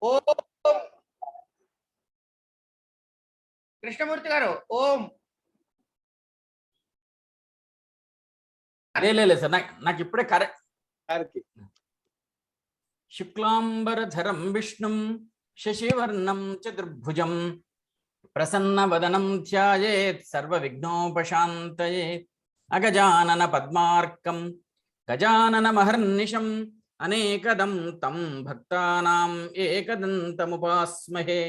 ఓం కృష్ణమూర్తి గారు ఓం. లేదు సార్, నాకు ఇప్పుడే కరెక్ట్. శుక్లాంబరధరం విష్ణుం శశివర్ణం చతుర్భుజం ప్రసన్నవదనం ధ్యాయేత్ సర్వవిఘ్నోపశాంతయే. అగజానన పద్మార్కం గజాననమహర్నిశం అనేకదం తం భక్తానాం ఏకదంతముపాస్మహే.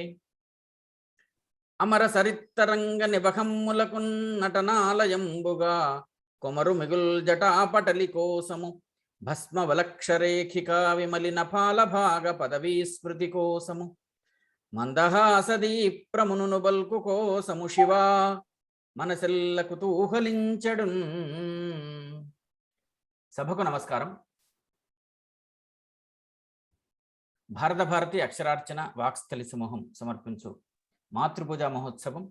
అమర సరిత్తరంగ నిబహమ్ములకున్ నటనాలయంబుగా కొమరు మిగుల్ జటాపటలి కోసము భస్మవలక్షరేఖికా విమలిన పాలభాగ పదవీ స్మృతి కోసము మందహాసదీప్రమును బల్కు కోసము శివా మనసెల్ల కుతూహలించడు. సభకు నమస్కారం. భారత భారతి అక్షరార్చన వాక్స్థలి సమూహం సమర్పించు మాతృపూజ మహోత్సవం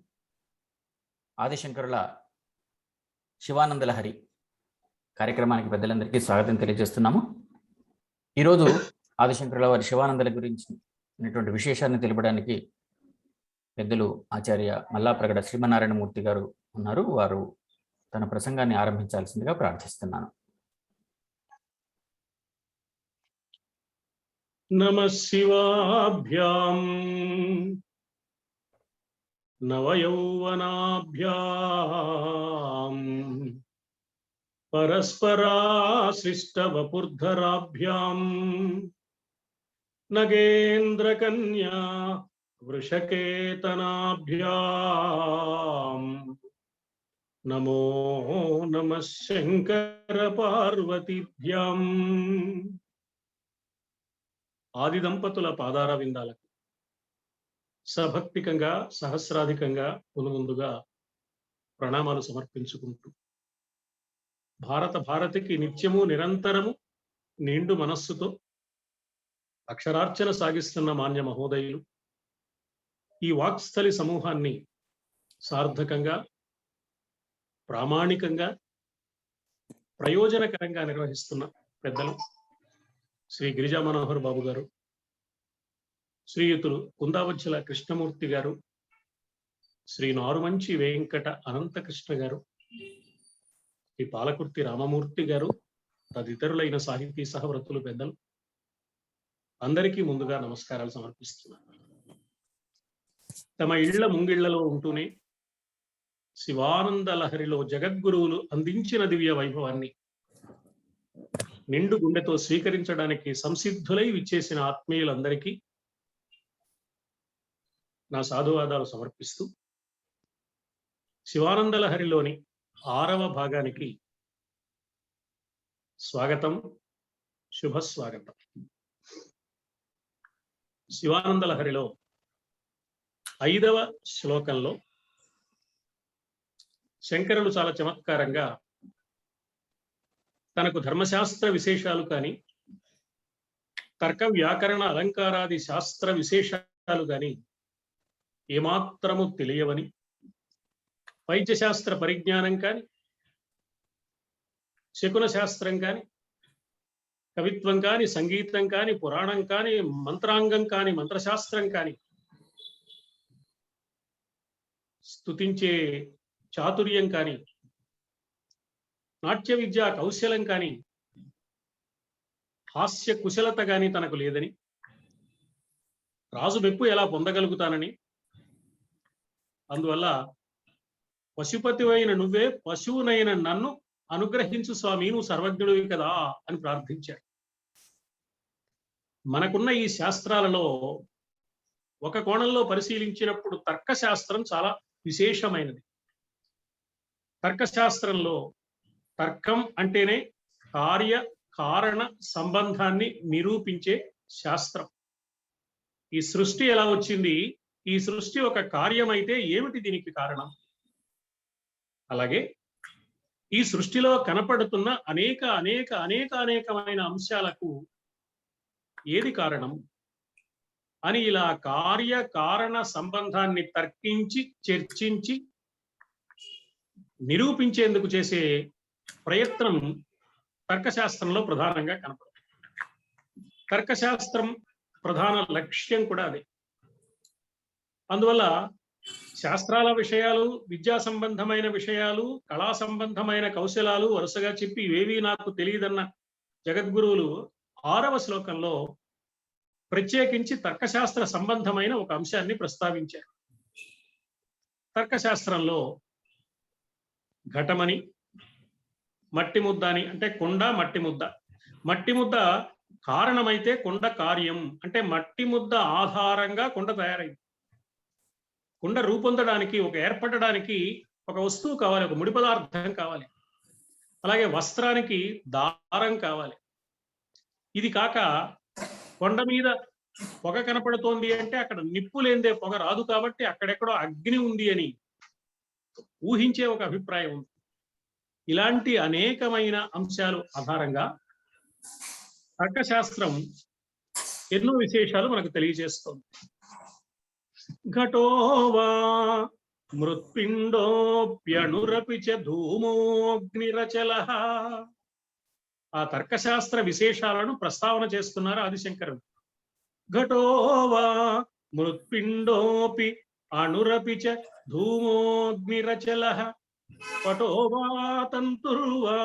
ఆదిశంకరుల శివానందలహరి కార్యక్రమానికి పెద్దలందరికీ స్వాగతం తెలియజేస్తున్నాము. ఈరోజు ఆదిశంకరుల వారి శివానందల గురించినటువంటి విశేషాన్ని తెలపడానికి పెద్దలు ఆచార్య మల్లాప్రగడ శ్రీమన్నారాయణమూర్తి గారు ఉన్నారు. వారు తన ప్రసంగాన్ని ఆరంభించాల్సిందిగా ప్రార్థిస్తున్నాను. నమః శివాభ్యాం నవయౌవనాభ్యాం పరస్పరాశ్లిష్టవపుర్ధరాభ్యాం నగేంద్రకన్యా వృషకేతనాభ్యాం నమో నమః శంకర పార్వతీభ్యాం. ఆది దంపతుల పాదార విందాలకు సభక్తికంగా సహస్రాధికంగా ముందుగా ప్రణామాలు సమర్పించుకుంటూ భారత భారతికి నిత్యము నిరంతరము నిండు మనస్సుతో అక్షరార్చన సాగిస్తున్న మాన్య మహోదయులు ఈ వాక్స్థలి సమూహాన్ని సార్థకంగా ప్రామాణికంగా ప్రయోజనకరంగా నిర్వహిస్తున్న పెద్దలు శ్రీ గిరిజా మనోహర్ బాబు గారు, శ్రీయుతులు కుందావజ్జల కృష్ణమూర్తి గారు, శ్రీ నారుమంచి వెంకట అనంతకృష్ణ గారు, శ్రీ పాలకుర్తి రామమూర్తి గారు, తదితరులైన సాహితీ సహవ్రతులు పెద్దలు అందరికీ ముందుగా నమస్కారాలు సమర్పిస్తున్నారు. తమ ఇళ్ల ముంగిళ్లలో ఉంటూనే శివానంద లహరిలో జగద్గురువులు అందించిన దివ్య వైభవాన్ని నిండు గుండెతో స్వీకరించడానికి సంసిద్ధులై విచ్చేసిన ఆత్మీయులందరికీ నా సాధువాదాలు సమర్పిస్తూ శివానంద లహరిలోని 6వ భాగానికి స్వాగతం, శుభస్వాగతం. శివానంద లహరిలో 5వ శ్లోకంలో శంకరులు చాలా చమత్కారంగా తనకు ధర్మశాస్త్ర విశేషాలు కానీ తర్క వ్యాకరణ అలంకారాది శాస్త్ర విశేషాలు కానీ ఏమాత్రము తెలియవని, వైద్యశాస్త్ర పరిజ్ఞానం కానీ శకున శాస్త్రం కానీ కవిత్వం కానీ సంగీతం కానీ పురాణం కానీ మంత్రాంగం కానీ మంత్రశాస్త్రం కానీ స్తుతించే చాతుర్యం కానీ నాట్య విద్యా కౌశలం కానీ హాస్య కుశలత కానీ తనకు లేదని, రాజు మెప్పు ఎలా పొందగలుగుతానని, అందువల్ల పశుపతివైన నువ్వే పశువునైన నన్ను అనుగ్రహించు స్వామి, నువ్వు సర్వజ్ఞుడివి కదా అని ప్రార్థించాడు. మనకున్న ఈ శాస్త్రాలలో ఒక కోణంలో పరిశీలించినప్పుడు తర్కశాస్త్రం చాలా విశేషమైనది. తర్కశాస్త్రంలో తర్కం అంటేనే కార్య కారణ సంబంధాన్ని నిరూపించే శాస్త్రం. ఈ సృష్టి ఎలా వచ్చింది, ఈ సృష్టి ఒక కార్యమైతే ఏమిటి దీనికి కారణం, అలాగే ఈ సృష్టిలో కనపడుతున్న అనేకమైన అంశాలకు ఏది కారణం అని ఇలా కార్య కారణ సంబంధాన్ని తర్కించి చర్చించి నిరూపించేందుకు చేసే ప్రయత్నం తర్కశాస్త్రంలో ప్రధానంగా కనపడుతుంది. తర్కశాస్త్రం ప్రధాన లక్ష్యం కూడా అదే. అందువల్ల శాస్త్రాల విషయాలు, విద్యా సంబంధమైన విషయాలు, కళా సంబంధమైన కౌశలాలు వరుసగా చెప్పి ఇవేవీ నాకు తెలియదన్న జగద్గురువులు 6వ శ్లోకంలో ప్రత్యేకించి తర్కశాస్త్ర సంబంధమైన ఒక అంశాన్ని ప్రస్తావించారు. తర్కశాస్త్రంలో ఘటమని, మట్టి ముద్ద అని, అంటే కుండ మట్టి ముద్ద. మట్టి ముద్ద కారణమైతే కుండ కార్యం, అంటే మట్టి ముద్ద ఆధారంగా కుండ తయారైంది. కుండ రూపొందడానికి, ఒక ఏర్పడడానికి ఒక వస్తువు కావాలి, ఒక ముడి పదార్థం కావాలి. అలాగే వస్త్రానికి దారం కావాలి. ఇది కాక కొండ మీద పొగ కనపడుతోంది అంటే అక్కడ నిప్పు లేనిదే పొగ రాదు, కాబట్టి అక్కడెక్కడో అగ్ని ఉంది అని ఊహించే ఒక అభిప్రాయం ఉంది. ఇలాంటి అనేకమైన అంశాలు ఆధారంగా తర్కశాస్త్రం ఎన్నో విశేషాలు మనకు తెలియజేస్తుంది. ఘటోవా మృత్పిండోప్యణురపి చ ధూమోగ్నిరచలః. ఆ తర్కశాస్త్ర విశేషాలను ప్రస్తావన చేస్తున్నారు ఆదిశంకరుడు. ఘటోవా మృత్పిండోపి అణురపి చ ధూమోగ్నిరచలః పటోవా తంతుర్వా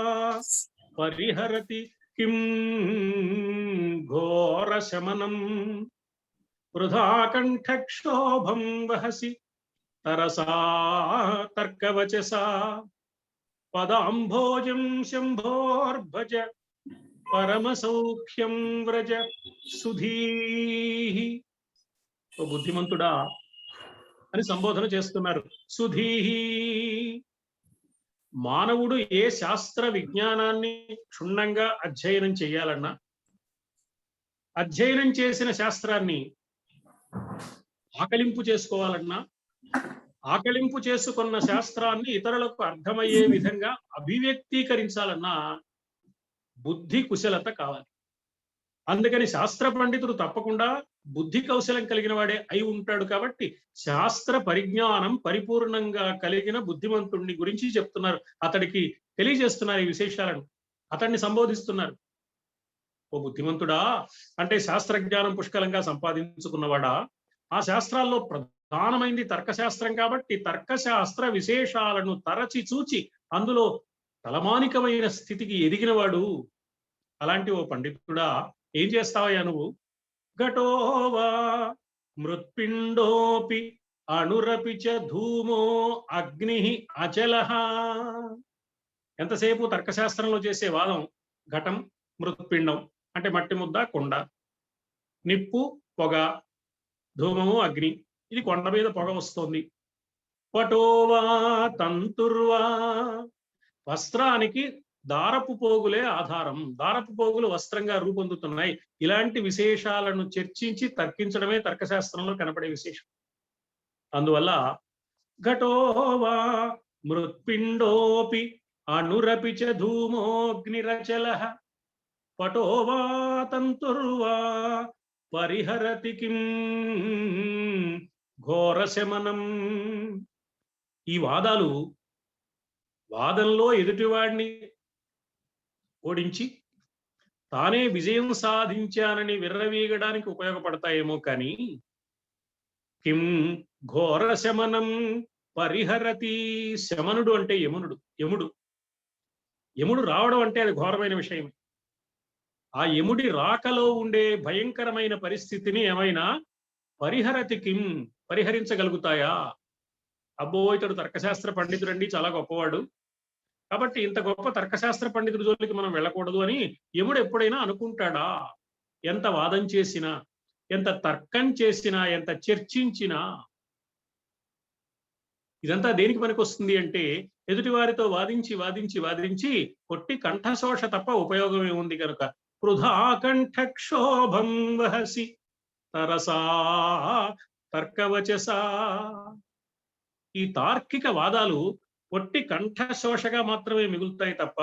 పరిహరతి కిం ఘోరశమనం వృధా కంఠక్షోభం వహసి తరసా తర్కవచసా పదాంభోజం శంభోర్భజ పరమసౌఖ్యం వ్రజ సుధీః. ఓ బుద్ధిమంతుడా అని సంబోధన చేస్తున్నారు. సుధీః. మానవుడు ఏ శాస్త్ర విజ్ఞానాన్ని క్షుణ్ణంగా అధ్యయనం చేయాలన్నా, అధ్యయనం చేసిన శాస్త్రాన్ని ఆకలింపు చేసుకోవాలన్నా, ఆకలింపు చేసుకున్న శాస్త్రాన్ని ఇతరులకు అర్థమయ్యే విధంగా అభివ్యక్తీకరించాలన్నా బుద్ధి కుశలత కావాలి. అందుకని శాస్త్ర పండితుడు తప్పకుండా బుద్ధి కౌశలం కలిగిన వాడే అయి ఉంటాడు. కాబట్టి శాస్త్ర పరిజ్ఞానం పరిపూర్ణంగా కలిగిన బుద్ధిమంతుడిని గురించి చెప్తున్నారు, అతడికి తెలియజేస్తున్నారు ఈ విశేషాలను, అతన్ని సంబోధిస్తున్నారు. ఓ బుద్ధిమంతుడా అంటే శాస్త్ర జ్ఞానం పుష్కలంగా సంపాదించుకున్నవాడా? ఆ శాస్త్రాల్లో ప్రధానమైంది తర్కశాస్త్రం కాబట్టి తర్కశాస్త్ర విశేషాలను తరచి చూచి అందులో తలమానికమైన స్థితికి ఎదిగినవాడు. అలాంటి ఓ పండితుడా ఏం చేస్తావయ్యా నువ్వు? ఘటోవా మృత్పిండోపి అణురపి చ ధూమో అగ్ని అచలః. ఎంతసేపు తర్కశాస్త్రంలో చేసే వాదం ఘటం, మృత్పిండం అంటే మట్టి ముద్ద, కొండ, నిప్పు, పొగ, ధూమము, అగ్ని. ఇది కొండ మీద పొగ వస్తోంది. పటోవా తంతుర్వా. వస్త్రానికి దారపు పోగులే ఆధారం, దారపు పోగులు వస్త్రంగా రూపొందుతున్నాయి. ఇలాంటి విశేషాలను చర్చించి తర్కించడమే తర్కశాస్త్రంలో కనపడే విశేషం. అందువల్ల ఘటోవా మృత్పిండోపి అణురపి చ ధూమోగ్నిరచలః పటోవా తంతుర్వా పరిహరతి కిం ఘోరశమనం. ఈ వాదంలో ఎదుటివాడిని ఓడించి తానే విజయం సాధించానని విర్రవీగడానికి ఉపయోగపడతాయేమో కానీ కిం ఘోరశమనం పరిహరతి. శమనుడు అంటే యముడు రావడం అంటే అది ఘోరమైన విషయం. ఆ యముడి రాకలో ఉండే భయంకరమైన పరిస్థితిని ఏమైనా పరిహరతి కిం పరిహరించగలుగుతాయా? అబ్బో ఇతడు తర్కశాస్త్ర పండితుడండి, చాలా గొప్పవాడు, కాబట్టి ఇంత గొప్ప తర్కశాస్త్ర పండితుడి జోలికి మనం వెళ్ళకూడదు అని యముడు ఎప్పుడైనా అనుకుంటాడా? ఎంత వాదం చేసినా, ఎంత తర్కం చేసినా, ఎంత చర్చించినా ఇదంతా దేనికి పనికొస్తుంది అంటే ఎదుటివారితో వాదించి కొట్టి కంఠశోష తప్ప ఉపయోగమే ఉంది కనుక వృధా కంఠక్షోభం వహసి తరసా తర్కవచసా. ఈ తార్కిక వాదాలు ఒట్టి కంఠశోషగా మాత్రమే మిగులుతాయి తప్ప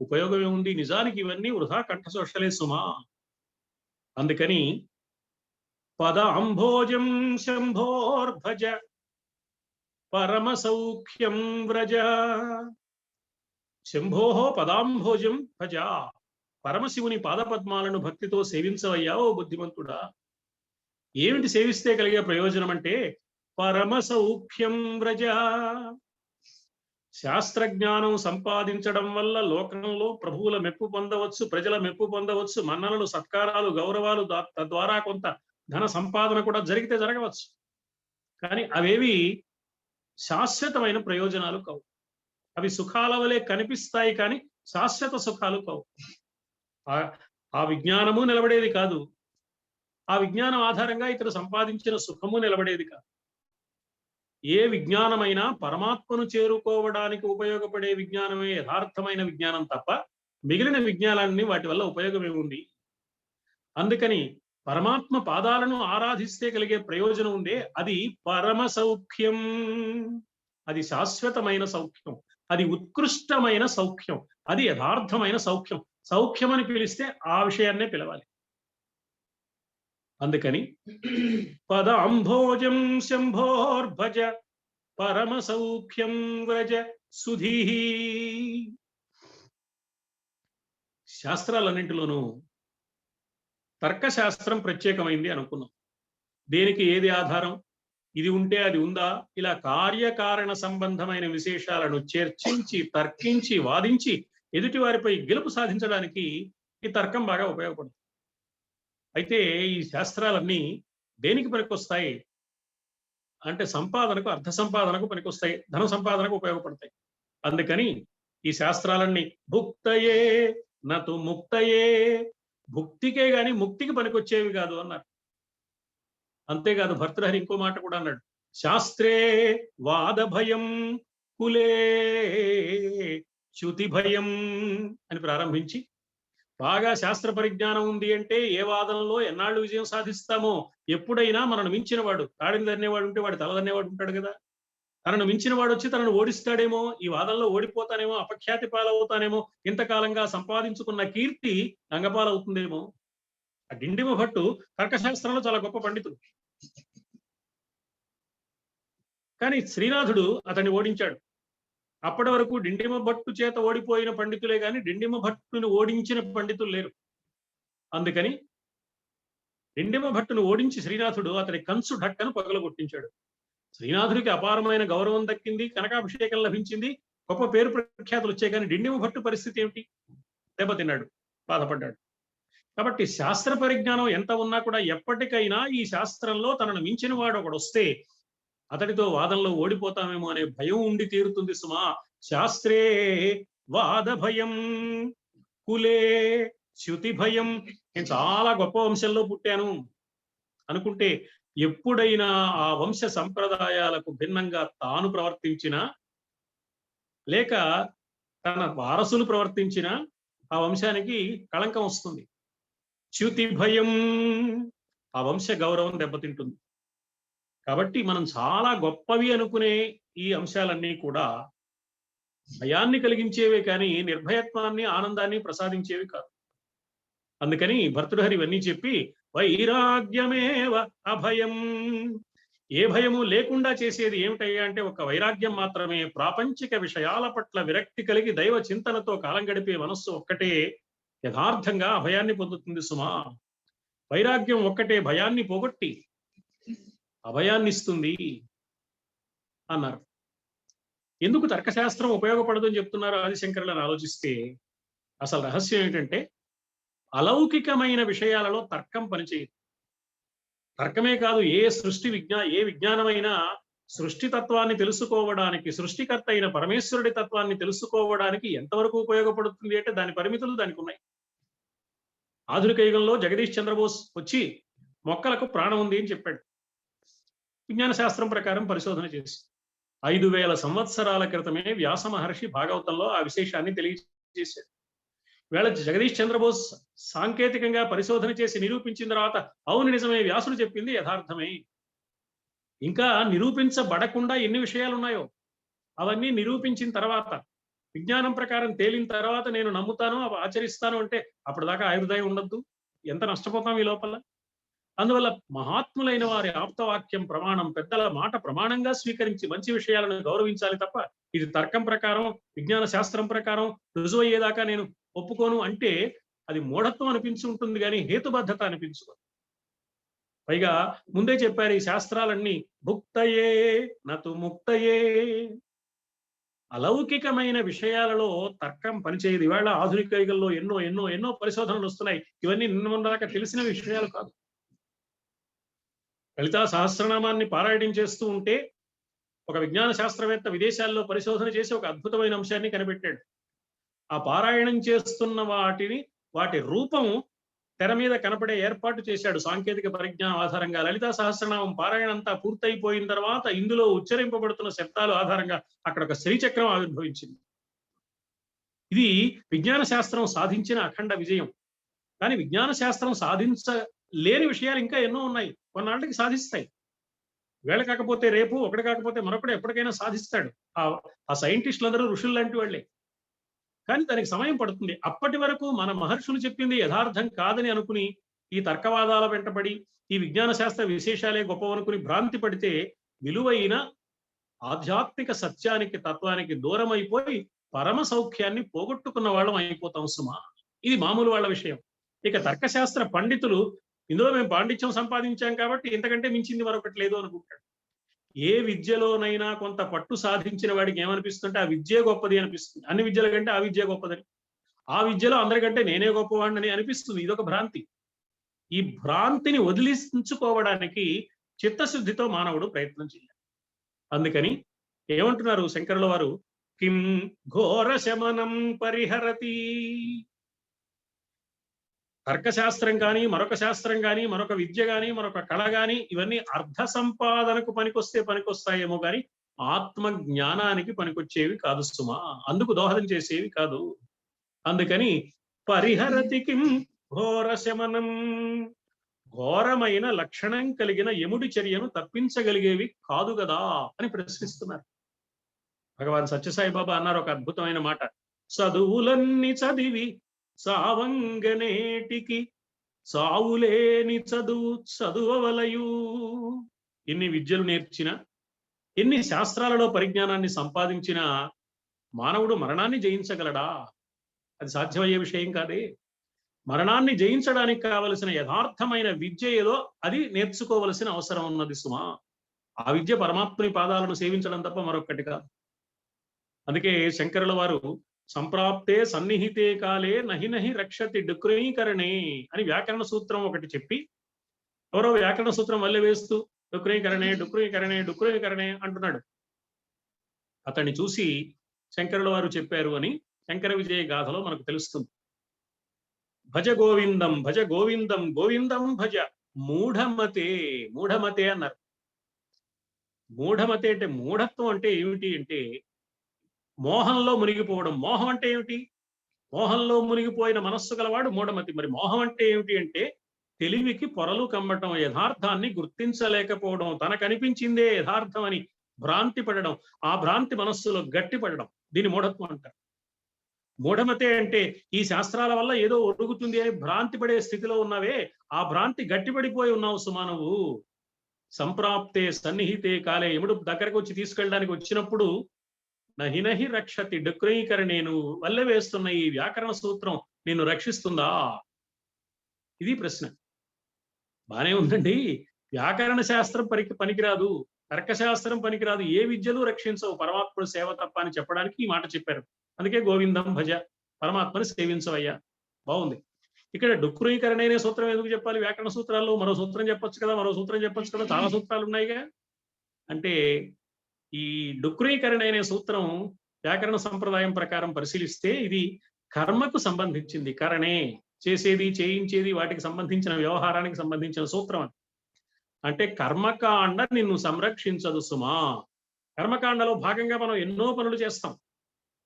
ఉపయోగం ఏముంది? నిజానికి ఇవన్నీ వృధా కంఠశోషలే సుమా. అందుకని పద అంభోజం శంభోర్భజ పరమ సౌఖ్యం వ్రజ. శంభోహో పదాంభోజం భజ. పరమశివుని పాదపద్మాలను భక్తితో సేవించవయ్యా ఓ బుద్ధిమంతుడా. ఏమిటి సేవిస్తే కలిగే ప్రయోజనం అంటే పరమ సౌఖ్యం వ్రజ. శాస్త్రజ్ఞానం సంపాదించడం వల్ల లోకంలో ప్రభువుల మెప్పు పొందవచ్చు, ప్రజల మెప్పు పొందవచ్చు, మన్ననలు, సత్కారాలు, గౌరవాలు, తద్వారా కొంత ధన సంపాదన కూడా జరిగితే జరగవచ్చు. కానీ అవేవి శాశ్వతమైన ప్రయోజనాలు కావు. అవి సుఖాల వలె కనిపిస్తాయి కానీ శాశ్వత సుఖాలు కావు. ఆ విజ్ఞానము నిలబడేది కాదు. ఆ విజ్ఞానం ఆధారంగా ఇతడు సంపాదించిన సుఖము నిలబడేది కాదు. ఏ విజ్ఞానమైనా పరమాత్మను చేరుకోవడానికి ఉపయోగపడే విజ్ఞానమే యథార్థమైన విజ్ఞానం తప్ప మిగిలిన విజ్ఞానాన్ని వాటి వల్ల ఉపయోగమే ఉంది. అందుకని పరమాత్మ పాదాలను ఆరాధిస్తే కలిగే ప్రయోజనం ఉందే అది పరమ సౌఖ్యం. అది శాశ్వతమైన సౌఖ్యం, అది ఉత్కృష్టమైన సౌఖ్యం, అది యథార్థమైన సౌఖ్యం. సౌఖ్యం అని పిలిస్తే ఆ విషయాన్నే పిలవాలి. అందుకని పదాంభోజం శంభోర్భజ పరమ సౌఖ్యం వ్రజ సుధీ. శాస్త్రాలన్నింటిలోనూ తర్కశాస్త్రం ప్రత్యేకమైంది అనుకున్నాం. దేనికి ఏది ఆధారం, ఇది ఉంటే అది ఉందా, ఇలా కార్యకారణ సంబంధమైన విశేషాలను చర్చించి తర్కించి వాదించి ఎదుటి వారిపై గెలుపు సాధించడానికి ఈ తర్కం బాగా ఉపయోగపడుతుంది. అయితే ఈ శాస్త్రాలన్నీ దేనికి పనికొస్తాయి అంటే సంపాదనకు, అర్థ సంపాదనకు పనికొస్తాయి, ధన సంపాదనకు ఉపయోగపడతాయి. అందుకని ఈ శాస్త్రాలన్నీ భుక్తయే నతు ముక్తయే, భుక్తికే గాని ముక్తికి పనికొచ్చేవి కాదు అన్నారు. అంతేకాదు భర్తృహరి ఇంకో మాట కూడా అన్నాడు, శాస్త్రే వాద భయం కులే చ్యుతి భయం అని ప్రారంభించి బాగా శాస్త్ర పరిజ్ఞానం ఉంది అంటే ఏ వాదనలో ఎన్నాళ్ళు విజయం సాధిస్తామో, ఎప్పుడైనా మనను మించిన వాడు, తాడిని దన్నేవాడు ఉంటే వాడు తల దన్నేవాడు ఉంటాడు కదా, తనను మించిన వాడు వచ్చి తనను ఓడిస్తాడేమో, ఈ వాదనలో ఓడిపోతానేమో, అపఖ్యాతి పాలవుతానేమో, ఇంతకాలంగా సంపాదించుకున్న కీర్తి రంగపాలవుతుందేమో. ఆ డిండిమ భట్టు తర్కశాస్త్రంలో చాలా గొప్ప పండితుడు. కానీ శ్రీనాథుడు అతన్ని ఓడించాడు. అప్పటి వరకు డిండిమ భట్టు చేత ఓడిపోయిన పండితులే కానీ డిండిమ భట్టును ఓడించిన పండితులు లేరు. అందుకని డిండిమ భట్టును ఓడించి శ్రీనాథుడు అతని కంచు ఢక్కను పగలగొట్టించాడు. శ్రీనాథుడికి అపారమైన గౌరవం దక్కింది, కనకాభిషేకం లభించింది, గొప్ప పేరు ప్రఖ్యాతులు వచ్చాయి. కానీ డిండిమ భట్టు పరిస్థితి ఏమిటి? దెబ్బతిన్నాడు, బాధపడ్డాడు. కాబట్టి శాస్త్ర పరిజ్ఞానం ఎంత ఉన్నా కూడా ఎప్పటికైనా ఈ శాస్త్రంలో తనను మించిన వాడు ఒకడు వస్తే అతడితో వాదనలో ఓడిపోతామేమో అనే భయం ఉండి తీరుతుంది సుమా. శాస్త్రే వాద భయం కులే చ్యుతి భయం. నేను చాలా గొప్ప వంశంలో పుట్టాను అనుకుంటే ఎప్పుడైనా ఆ వంశ సంప్రదాయాలకు భిన్నంగా తాను ప్రవర్తించినా లేక తన వారసులు ప్రవర్తించినా ఆ వంశానికి కళంకం వస్తుంది. చ్యుతి భయం, ఆ వంశ గౌరవం దెబ్బతింటుంది. కాబట్టి మనం చాలా గొప్పవి అనుకునే ఈ అంశాలన్నీ కూడా భయాన్ని కలిగించేవే కానీ నిర్భయత్వాన్ని, ఆనందాన్ని ప్రసాదించేవి కాదు. అందుకని భర్తృహరి ఇవన్నీ చెప్పి వైరాగ్యమేవ అభయం, ఏ భయము లేకుండా చేసేది ఏమిటయ్యా అంటే ఒక వైరాగ్యం మాత్రమే. ప్రాపంచిక విషయాల పట్ల విరక్తి కలిగి దైవ చింతనతో కాలం గడిపే మనస్సు ఒక్కటే యథార్థంగా అభయాన్ని పొందుతుంది సుమా. వైరాగ్యం ఒక్కటే భయాన్ని పోగొట్టి అభయాన్ని ఇస్తుంది అన్నారు. ఎందుకు తర్కశాస్త్రం ఉపయోగపడదు అని చెప్తున్నారు ఆదిశంకరులను ఆలోచిస్తే అసలు రహస్యం ఏంటంటే అలౌకికమైన విషయాలలో తర్కం పనిచేయదు. తర్కమే కాదు, ఏ విజ్ఞానమైనా సృష్టి తత్వాన్ని తెలుసుకోవడానికి, సృష్టికర్త అయిన పరమేశ్వరుడి తత్వాన్ని తెలుసుకోవడానికి ఎంతవరకు ఉపయోగపడుతుంది అంటే దాని పరిమితులు దానికి ఉన్నాయి. ఆధునిక యుగంలో జగదీష్ చంద్రబోస్ వచ్చి మొక్కలకు ప్రాణం ఉంది అని చెప్పాడు. విజ్ఞాన శాస్త్రం ప్రకారం పరిశోధన చేసి 5000 సంవత్సరాల క్రితమే వ్యాస మహర్షి భాగవతంలో ఆ విశేషాన్ని తెలియజేశాడు. వేళ జగదీష్ చంద్రబోస్ సాంకేతికంగా పరిశోధన చేసి నిరూపించిన తర్వాత అవును నిజమే, వ్యాసుడు చెప్పింది యథార్థమే. ఇంకా నిరూపించబడకుండా ఎన్ని విషయాలు ఉన్నాయో అవన్నీ నిరూపించిన తర్వాత, విజ్ఞానం ప్రకారం తేలిన తర్వాత నేను నమ్ముతాను, ఆచరిస్తాను అంటే అప్పటిదాకా ఆయుర్దాయం ఉండద్దు, ఎంత నష్టపోతాం ఈ లోపల. అందువల్ల మహాత్ములైన వారి ఆప్తవాక్యం ప్రమాణం, పెద్దల మాట ప్రమాణంగా స్వీకరించి మంచి విషయాలను గౌరవించాలి తప్ప ఇది తర్కం ప్రకారం, విజ్ఞాన శాస్త్రం ప్రకారం రుజువయ్యేదాకా నేను ఒప్పుకోను అంటే అది మూఢత్వం అనిపించి ఉంటుంది కానీ హేతుబద్ధత అనిపించుకోదు. పైగా ముందే చెప్పారు ఈ శాస్త్రాలన్నీ భుక్తయే నతు ముక్తయే. అలౌకికమైన విషయాలలో తర్కం పనిచేయదు. ఇవాళ ఆధునిక యుగంలో ఎన్నో ఎన్నో ఎన్నో పరిశోధనలు వస్తున్నాయి. ఇవన్నీ నిన్న దాకా తెలిసిన విషయాలు కాదు. లలితా సహస్రనామాన్ని పారాయణం చేస్తూ ఉంటే ఒక విజ్ఞాన శాస్త్రవేత్త విదేశాల్లో పరిశోధన చేసి ఒక అద్భుతమైన అంశాన్ని కనిపెట్టాడు. ఆ పారాయణం చేస్తున్న వాటి రూపం తెర మీద కనపడే ఏర్పాటు చేశాడు సాంకేతిక పరిజ్ఞానం ఆధారంగా. లలితా సహస్రనామం పారాయణ అంతా పూర్తయిపోయిన తర్వాత ఇందులో ఉచ్చరింపబడుతున్న శబ్దాలు ఆధారంగా అక్కడ ఒక శ్రీచక్రం ఆవిర్భవించింది. ఇది విజ్ఞాన శాస్త్రం సాధించిన అఖండ విజయం. కానీ విజ్ఞాన శాస్త్రం సాధించలేని విషయాలు ఇంకా ఎన్నో ఉన్నాయి. కొన్నాళ్ళకి సాధిస్తాయి. వేళ కాకపోతే రేపు, ఒకటి కాకపోతే మరొకటి ఎప్పటికైనా సాధిస్తాడు. ఆ సైంటిస్టులందరూ ఋషులు లాంటి వాళ్ళే. కానీ దానికి సమయం పడుతుంది. అప్పటి వరకు మన మహర్షులు చెప్పింది యథార్థం కాదని అనుకుని ఈ తర్కవాదాల వెంటబడి ఈ విజ్ఞాన శాస్త్ర విశేషాలే గొప్పవనుకుని భ్రాంతి పడితే విలువైన ఆధ్యాత్మిక సత్యానికి తత్వానికి దూరం అయిపోయి పరమ సౌఖ్యాన్ని పోగొట్టుకున్న వాళ్ళం అయిపోతాం సుమా. ఇది మామూలు వాళ్ళ విషయం. ఇక తర్కశాస్త్ర పండితులు ఇందులో మేము పాండిత్యం సంపాదించాం కాబట్టి ఇంతకంటే మించింది మరొకటి లేదు అనుకుంటాడు. ఏ విద్యలోనైనా కొంత పట్టు సాధించిన వాడికి ఏమనిపిస్తుంటే ఆ విద్యే గొప్పది అనిపిస్తుంది. అన్ని విద్యల కంటే ఆ విద్య గొప్పదని, ఆ విద్యలో అందరికంటే నేనే గొప్పవాడిని అనిపిస్తుంది. ఇదొక భ్రాంతి. ఈ భ్రాంతిని వదిలించుకోవడానికి చిత్తశుద్ధితో మానవుడు ప్రయత్నం చేయాలి. అందుకని ఏమంటున్నారు శంకరుల వారు, కిం ఘోర శమనం పరిహరతి. తర్కశాస్త్రం కానీ మరొక శాస్త్రం కానీ మరొక విద్య కానీ మరొక కళ కానీ ఇవన్నీ అర్థ సంపాదనకు పనికొస్తాయేమో కానీ ఆత్మ జ్ఞానానికి పనికొచ్చేవి కాదు సుమా. అందుకు దోహదం చేసేవి కాదు. అందుకని పరిహరతి కిం ఘోర శమనం, ఘోరమైన లక్షణం కలిగిన యముడి చర్యను తప్పించగలిగేవి కాదు కదా అని ప్రశ్నిస్తున్నారు. భగవాన్ సత్యసాయిబాబా అన్నారు ఒక అద్భుతమైన మాట, చదువులన్నీ చదివి సావంగనేటికి సావులేని చదువవలయు. ఎన్ని విద్యలు నేర్చినా, ఎన్ని శాస్త్రాలలో పరిజ్ఞానాన్ని సంపాదించినా మానవుడు మరణాన్ని జయించగలడా? అది సాధ్యమయ్యే విషయం కాదే. మరణాన్ని జయించడానికి కావలసిన యథార్థమైన విద్య ఏదో అది నేర్చుకోవలసిన అవసరం ఉన్నది సుమా. ఆ విద్య పరమాత్ముని పాదాలను సేవించడం తప్ప మరొకటి కాదు. అందుకే శంకరుల వారు సంప్రాప్తే సన్నిహితే కాలే నహి నహి రక్షతి డుక్రీకరణే అని వ్యాకరణ సూత్రం ఒకటి చెప్పి ఎవరో వ్యాకరణ సూత్రం వల్లె వేస్తూ డుక్రీకరణే డుక్రీకరణే డుక్రీకరణే అంటున్నాడు. అతన్ని చూసి శంకరుల వారు చెప్పారు అని శంకర విజయ గాథలో మనకు తెలుస్తుంది. భజ గోవిందం భజ గోవిందం గోవిందం భజ మూఢమతే. మూఢమతే అన్నారు. మూఢమతే అంటే మూఢత్వం అంటే ఏమిటి అంటే మోహంలో మునిగిపోవడం. మోహం అంటే ఏమిటి? మోహంలో మునిగిపోయిన మనస్సు గలవాడు మూఢమతి. మరి మోహం అంటే ఏమిటి అంటే తెలివికి పొరలు కమ్మటం, యథార్థాన్ని గుర్తించలేకపోవడం, తనకు అనిపించిందే యథార్థం అని భ్రాంతి పడడం, ఆ భ్రాంతి మనస్సులో గట్టిపడడం, దీని మూఢత్వం అంటారు. మూఢమతే అంటే ఈ శాస్త్రాల వల్ల ఏదో ఒరుగుతుంది అని భ్రాంతి పడే స్థితిలో ఉన్నావే, ఆ భ్రాంతి గట్టిపడిపోయి ఉన్నావు సుమా నువ్వు. సంప్రాప్తే సన్నిహితే కాలే, ఎముడు దగ్గరకు వచ్చి తీసుకెళ్ళడానికి వచ్చినప్పుడు నహి నహి రక్షతి డుక్రీకరణే, నువ్వు వల్లె వేస్తున్న ఈ వ్యాకరణ సూత్రం నిన్ను రక్షిస్తుందా? ఇది ప్రశ్న. బానే ఉందండి, వ్యాకరణ శాస్త్రం పనికిరాదు, తర్కశాస్త్రం పనికిరాదు, ఏ విద్యలు రక్షించవు, పరమాత్ముడు సేవ తప్ప అని చెప్పడానికి ఈ మాట చెప్పారు. అందుకే గోవిందం భజ, పరమాత్మని సేవించవయ్యా. బాగుంది. ఇక్కడ డుక్రీకరణ అనే సూత్రం ఎందుకు చెప్పాలి? వ్యాకరణ సూత్రాల్లో మరో సూత్రం చెప్పొచ్చు కదా, చాలా సూత్రాలు ఉన్నాయిగా. అంటే ఈ డుక్రీకరణ అనే సూత్రం వ్యాకరణ సంప్రదాయం ప్రకారం పరిశీలిస్తే ఇది కర్మకు సంబంధించింది. కరణే చేసేది, చేయించేది, వాటికి సంబంధించిన వ్యవహారానికి సంబంధించిన సూత్రం అని. అంటే కర్మకాండ నిన్ను సంరక్షించదు సుమా. కర్మకాండలో భాగంగా మనం ఎన్నో పనులు చేస్తాం.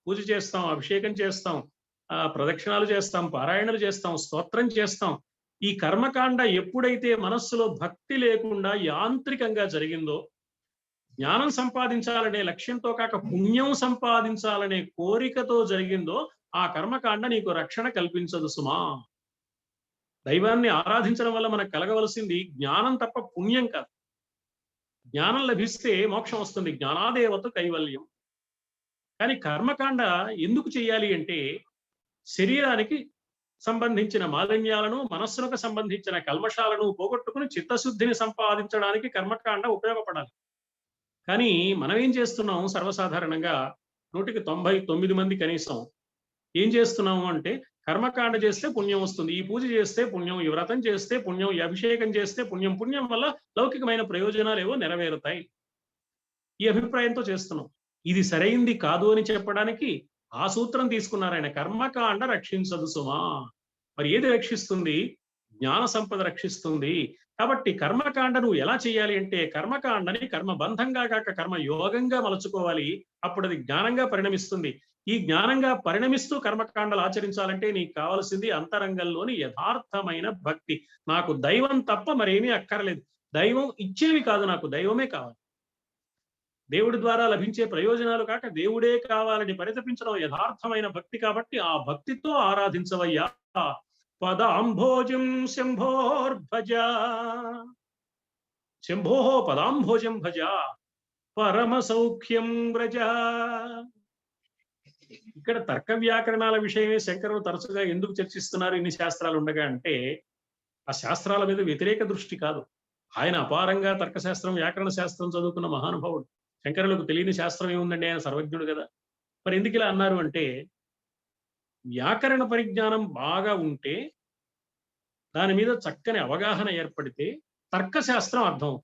పూజ చేస్తాం, అభిషేకం చేస్తాం, ప్రదక్షిణాలు చేస్తాం, పారాయణలు చేస్తాం, స్తోత్రం చేస్తాం. ఈ కర్మకాండ ఎప్పుడైతే మనస్సులో భక్తి లేకుండా యాంత్రికంగా జరిగిందో, జ్ఞానం సంపాదించాలనే లక్ష్యంతో కాక పుణ్యం సంపాదించాలనే కోరికతో జరిగిందో, ఆ కర్మకాండ నీకు రక్షణ కల్పించదు సుమా. దైవాన్ని ఆరాధించడం వల్ల మనకు కలగవలసింది జ్ఞానం తప్ప పుణ్యం కాదు. జ్ఞానం లభిస్తే మోక్షం వస్తుంది, జ్ఞానాదేవత కైవల్యం. కానీ కర్మకాండ ఎందుకు చేయాలి అంటే శరీరానికి సంబంధించిన మాలిన్యాలను, మనస్సులకు సంబంధించిన కల్మషాలను పోగొట్టుకుని చిత్తశుద్ధిని సంపాదించడానికి కర్మకాండ ఉపయోగపడాలి. కానీ మనం ఏం చేస్తున్నాం? సర్వసాధారణంగా 99 మంది కనీసం ఏం చేస్తున్నాము అంటే, కర్మకాండ చేస్తే పుణ్యం వస్తుంది, ఈ పూజ చేస్తే పుణ్యం, ఈ వ్రతం చేస్తే పుణ్యం, ఈ అభిషేకం చేస్తే పుణ్యం, పుణ్యం వల్ల లౌకికమైన ప్రయోజనాలు ఏవో నెరవేరుతాయి, ఈ అభిప్రాయంతో చేస్తున్నాం. ఇది సరైంది కాదు అని చెప్పడానికి ఆ సూత్రం తీసుకున్నారు ఆయన. కర్మకాండ రక్షించదు సుమా. మరి ఏది రక్షిస్తుంది? జ్ఞాన సంపద రక్షిస్తుంది. కాబట్టి కర్మకాండ నువ్వు ఎలా చేయాలి అంటే, కర్మకాండని కర్మబంధంగా కాక కర్మయోగంగా మలుచుకోవాలి. అప్పుడు అది జ్ఞానంగా పరిణమిస్తుంది. ఈ జ్ఞానంగా పరిణమిస్తూ కర్మకాండలు ఆచరించాలంటే నీకు కావాల్సింది అంతరంగంలోని యథార్థమైన భక్తి. నాకు దైవం తప్ప మరేమీ అక్కర్లేదు. దైవం ఇచ్చేవి కాదు, నాకు దైవమే కావాలి. దేవుడి ద్వారా లభించే ప్రయోజనాలు కాక దేవుడే కావాలని పరితపించడం యథార్థమైన భక్తి. కాబట్టి ఆ భక్తితో ఆరాధించవయ్యా. పదాంభోజం శంభోర్భజ, శంభో పదాంభోజం భజ, పరమ సౌఖ్యం వ్రజ. ఇక్కడ తర్క వ్యాకరణాల విషయమే శంకరులు తరచుగా ఎందుకు చర్చిస్తున్నారు ఇన్ని శాస్త్రాలు ఉండగా అంటే, ఆ శాస్త్రాల మీద వ్యతిరేక దృష్టి కాదు. ఆయన అపారంగా తర్కశాస్త్రం, వ్యాకరణ శాస్త్రం చదువుకున్న మహానుభావుడు. శంకరులకు తెలియని శాస్త్రం ఏముందండి, ఆయన సర్వజ్ఞుడు కదా. మరి ఎందుకు ఇలా అన్నారు అంటే, వ్యాకరణ పరిజ్ఞానం బాగా ఉంటే, దాని మీద చక్కని అవగాహన ఏర్పడితే తర్కశాస్త్రం అర్థం.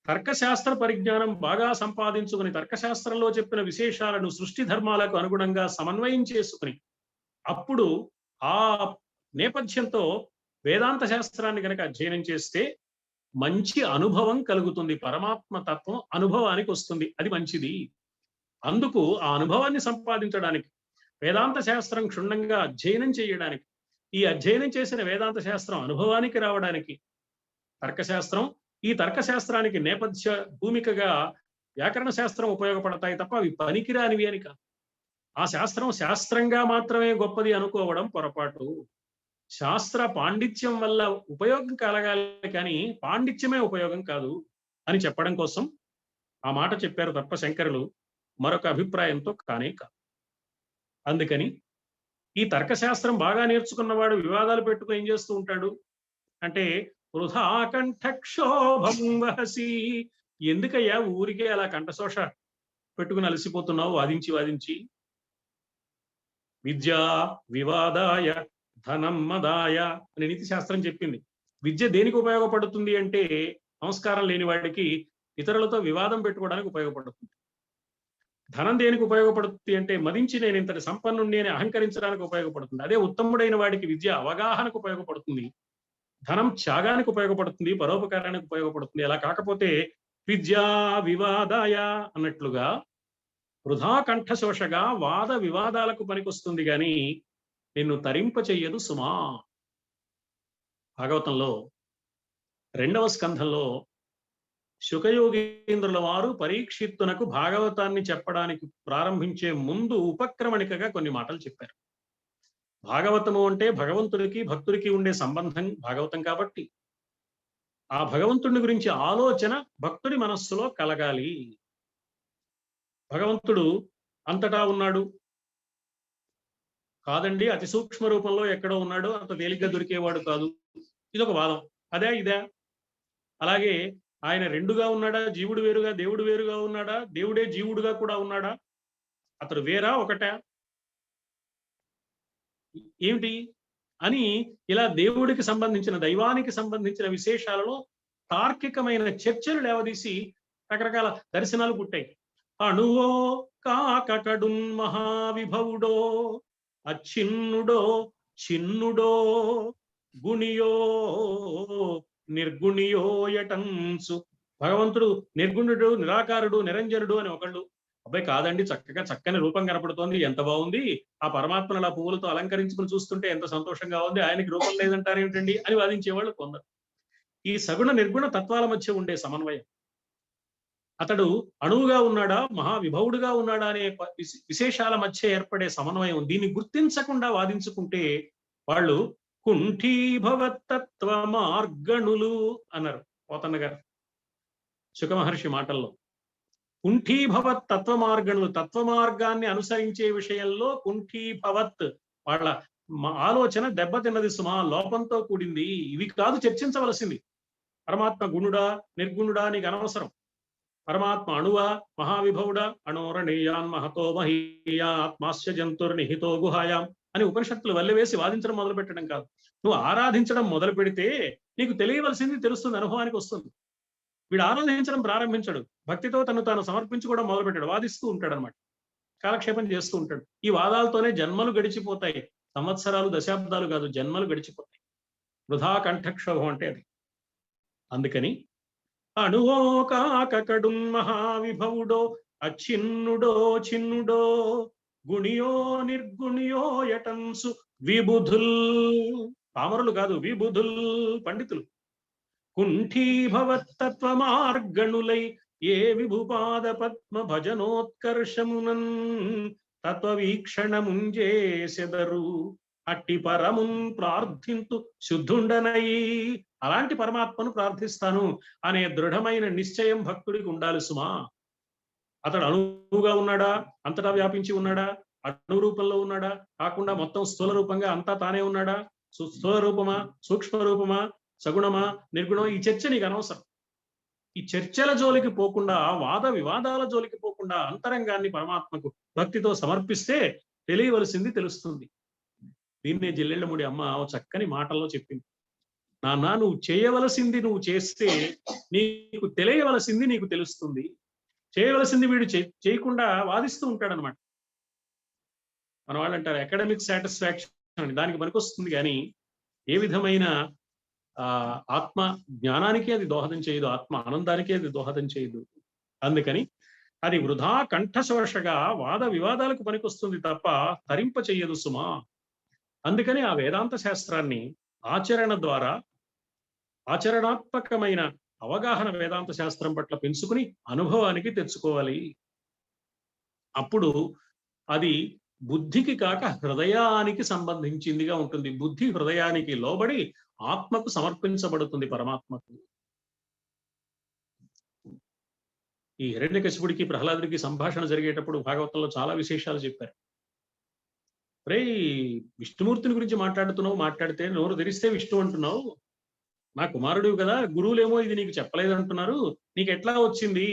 తర్కశాస్త్ర పరిజ్ఞానం బాగా సంపాదించుకుని తర్కశాస్త్రంలో చెప్పిన విశేషాలను సృష్టి ధర్మాలకు అనుగుణంగా సమన్వయం చేసుకుని అప్పుడు ఆ నేపథ్యంతో వేదాంత శాస్త్రాన్ని కనుక అధ్యయనం చేస్తే మంచి అనుభవం కలుగుతుంది. పరమాత్మ తత్వం అనుభవానికి వస్తుంది, అది మంచిది. అందుకు ఆ అనుభవాన్ని సంపాదించడానికి వేదాంత శాస్త్రం క్షుణ్ణంగా అధ్యయనం చేయడానికి, ఈ అధ్యయనం చేసిన వేదాంత శాస్త్రం అనుభవానికి రావడానికి తర్కశాస్త్రం, ఈ తర్కశాస్త్రానికి నేపథ్య భూమికగా వ్యాకరణ శాస్త్రం ఉపయోగపడతాయి తప్ప అవి పనికిరానివి అని కాదు. ఆ శాస్త్రం శాస్త్రంగా మాత్రమే గొప్పది అనుకోవడం పొరపాటు. శాస్త్ర పాండిత్యం వల్ల ఉపయోగం కలగాలి కానీ పాండిత్యమే ఉపయోగం కాదు అని చెప్పడం కోసం ఆ మాట చెప్పారు తప్ప శంకరులు మరొక అభిప్రాయంతో కానే కాదు. అందుకని ఈ తర్కశాస్త్రం బాగా నేర్చుకున్నవాడు వివాదాలు పెట్టుకుని ఏం చేస్తూ ఉంటాడు అంటే, వృధా కంఠక్షోభం వహసి, ఎందుకయ్యా ఊరికే అలా కంఠశోష పెట్టుకుని అలసిపోతున్నావు వాదించి వాదించి. విద్యా వివాదాయ ధనం మదాయ అని నీతి శాస్త్రం చెప్పింది. విద్య దేనికి ఉపయోగపడుతుంది అంటే, సంస్కారం లేని వాడికి ఇతరులతో వివాదం పెట్టుకోవడానికి ఉపయోగపడుతుంది. ధనం దేనికి ఉపయోగపడుతుంది అంటే, మదించి నేను ఇంతటి సంపన్నుణ్ణి అని అహంకరించడానికి ఉపయోగపడుతుంది. అదే ఉత్తముడైన వాడికి విద్య అవగాహనకు ఉపయోగపడుతుంది, ధనం త్యాగానికి ఉపయోగపడుతుంది, పరోపకారానికి ఉపయోగపడుతుంది. అలా కాకపోతే విద్యా వివాదాయ అన్నట్లుగా వృధా కంఠశోషగా వాద వివాదాలకు పనికొస్తుంది గాని నిన్ను తరింప చెయ్యదు సుమా. భాగవతంలో 2వ స్కంధంలో శుకయోగీంద్రుల వారు పరీక్షిత్తునకు భాగవతాన్ని చెప్పడానికి ప్రారంభించే ముందు ఉపక్రమణికగా కొన్ని మాటలు చెప్పారు. భాగవతము అంటే భగవంతుడికి భక్తుడికి ఉండే సంబంధం భాగవతం కాబట్టి ఆ భగవంతుడి గురించి ఆలోచన భక్తుడి మనస్సులో కలగాలి. భగవంతుడు అంతటా ఉన్నాడు కాదండి, అతి సూక్ష్మ రూపంలో ఎక్కడో ఉన్నాడు, అంత తేలిగ్గా దొరికేవాడు కాదు, ఇదొక వాదం. అదే ఇదే. అలాగే ఆయన రెండుగా ఉన్నాడా, జీవుడు వేరుగా దేవుడు వేరుగా ఉన్నాడా, దేవుడే జీవుడుగా కూడా ఉన్నాడా, అతడు వేరా ఒకటా ఏమిటి అని ఇలా దేవుడికి సంబంధించిన దైవానికి సంబంధించిన విశేషాలలో తార్కికమైన చర్చలు లేవదీసి రకరకాల దర్శనాలు పుట్టాయి. అణువో కాకడున్ మహావిభవుడో, అచ్చిన్నుడో చిన్నుడో, గుణియో నిర్గుణియో యటంసు. భగవంతుడు నిర్గుణుడు, నిరాకారుడు, నిరంజనుడు అని ఒకళ్ళు. అబ్బాయి కాదండి, చక్కగా చక్కని రూపం కనపడుతోంది, ఎంత బాగుంది, ఆ పరమాత్మను అలా పువ్వులతో అలంకరించుకుని చూస్తుంటే ఎంత సంతోషంగా ఉంది, ఆయనకి రూపం లేదంటారు ఏమిటండి అని వాదించేవాళ్ళు కొందరు. ఈ సగుణ నిర్గుణ తత్వాల మధ్య ఉండే సమన్వయం, అతడు అణువుగా ఉన్నాడా మహావిభవుడుగా ఉన్నాడా అనే విశేషాల మధ్య ఏర్పడే సమన్వయం, దీన్ని గుర్తించకుండా వాదించుకుంటే వాళ్ళు కుంఠీభవతత్వ మార్గణులు అన్నారు పోతన్న గారు శుక మహర్షి మాటల్లో. కుంఠీభవత్ తత్వ మార్గణులు, తత్వ మార్గాన్ని అనుసరించే విషయంలో కుంఠీభవత్, వాళ్ళ ఆలోచన దెబ్బతిన్నది సుమా, లోపంతో కూడింది. ఇవి కాదు చర్చించవలసింది. పరమాత్మ గుణుడా నిర్గుణుడా నీకు అనవసరం. పరమాత్మ అణువా మహావిభవుడా, అణోరణీయాన్ మహతో మహీయా ఆత్మాస్య జంతుర్నిహితో గుహాయాం అని ఉపనిషత్తులు వల్లెవేసి వాదించడం మొదలు పెట్టడం కాదు. నువ్వు ఆరాధించడం మొదలు పెడితే నీకు తెలియవలసింది తెలుస్తుంది, అనుభవానికి వస్తుంది. వీడు ఆరాధించడం ప్రారంభించడు, భక్తితో తను తాను సమర్పించుకోవడం మొదలు పెట్టాడు, వాదిస్తూ ఉంటాడు అనమాట, కాలక్షేపం చేస్తూ ఉంటాడు. ఈ వాదాలతోనే జన్మలు గడిచిపోతాయి. సంవత్సరాలు దశాబ్దాలు కాదు, జన్మలు గడిచిపోతాయి. వృధా కంఠక్షోభం అంటే అది. అందుకని అణువో కాకకడు మహావిభవుడో, అచ్చిన్నుడో చిన్నుడో, గుణియో నిర్గుణియో యటన్సు విబుధుల్. పామరులు కాదు, విబుధుల్ పండితులు. కుంఠీభవత్తత్వ మార్గణులై ఏ విభుపాద పద్మ భజనోత్కర్షమునన్ తత్వవీక్షణముంజేసెదరు. అట్టి పరమున్ ప్రార్థింతు శుద్ధుండనై. అలాంటి పరమాత్మను ప్రార్థిస్తాను అనే దృఢమైన నిశ్చయం భక్తుడికి ఉండాలి సుమా. అతడు అణువుగా ఉన్నాడా, అంతటా వ్యాపించి ఉన్నాడా, అణు రూపంలో ఉన్నాడా, కాకుండా మొత్తం స్థూల రూపంగా అంతా తానే ఉన్నాడా, స్థూల రూపమా సూక్ష్మ రూపమా సగుణమా నిర్గుణమా, ఈ చర్చ నీకు అనవసరం. ఈ చర్చల జోలికి పోకుండా, వాద వివాదాల జోలికి పోకుండా అంతరంగాన్ని పరమాత్మకు భక్తితో సమర్పిస్తే తెలియవలసింది తెలుస్తుంది. దీన్నే జిల్లెళ్ళముడి అమ్మ చక్కని మాటల్లో చెప్పింది. నాన్న, నువ్వు చేయవలసింది నువ్వు చేస్తే నీకు తెలియవలసింది నీకు తెలుస్తుంది. చేయవలసింది వీడు చేయకుండా వాదిస్తూ ఉంటాడనమాట. మన వాళ్ళు అంటారు అకాడమిక్ సాటిస్ఫాక్షన్ అని, దానికి పనికొస్తుంది కానీ ఏ విధమైన ఆత్మ జ్ఞానానికి అది దోహదం చేయదు, ఆత్మ ఆనందానికి అది దోహదం చేయదు. అందుకని అది వృధా కంఠశోషగా వాద వివాదాలకు పనికొస్తుంది తప్ప తరింప చెయ్యదు సుమా. అందుకని ఆ వేదాంత శాస్త్రాన్ని ఆచరణ ద్వారా, ఆచరణాత్మకమైన అవగాహన వేదాంత శాస్త్రం పట్ల పెంచుకుని అనుభవానికి తెచ్చుకోవాలి. అప్పుడు అది బుద్ధికి కాక హృదయానికి సంబంధించిందిగా ఉంటుంది. బుద్ధి హృదయానికి లోబడి ఆత్మకు సమర్పించబడుతుంది, పరమాత్మకు. ఈ హిరణ్యకశిపుడికి ప్రహ్లాదుడికి సంభాషణ జరిగేటప్పుడు భాగవతంలో చాలా విశేషాలు చెప్పారు. రే, విష్ణుమూర్తిని గురించి మాట్లాడితే నోరు తెరిస్తే విష్ణు అంటున్నావు, నా కుమారుడు కదా, గురువులేమో ఇది నీకు చెప్పలేదంటున్నారు, నీకు ఎట్లా వచ్చింది?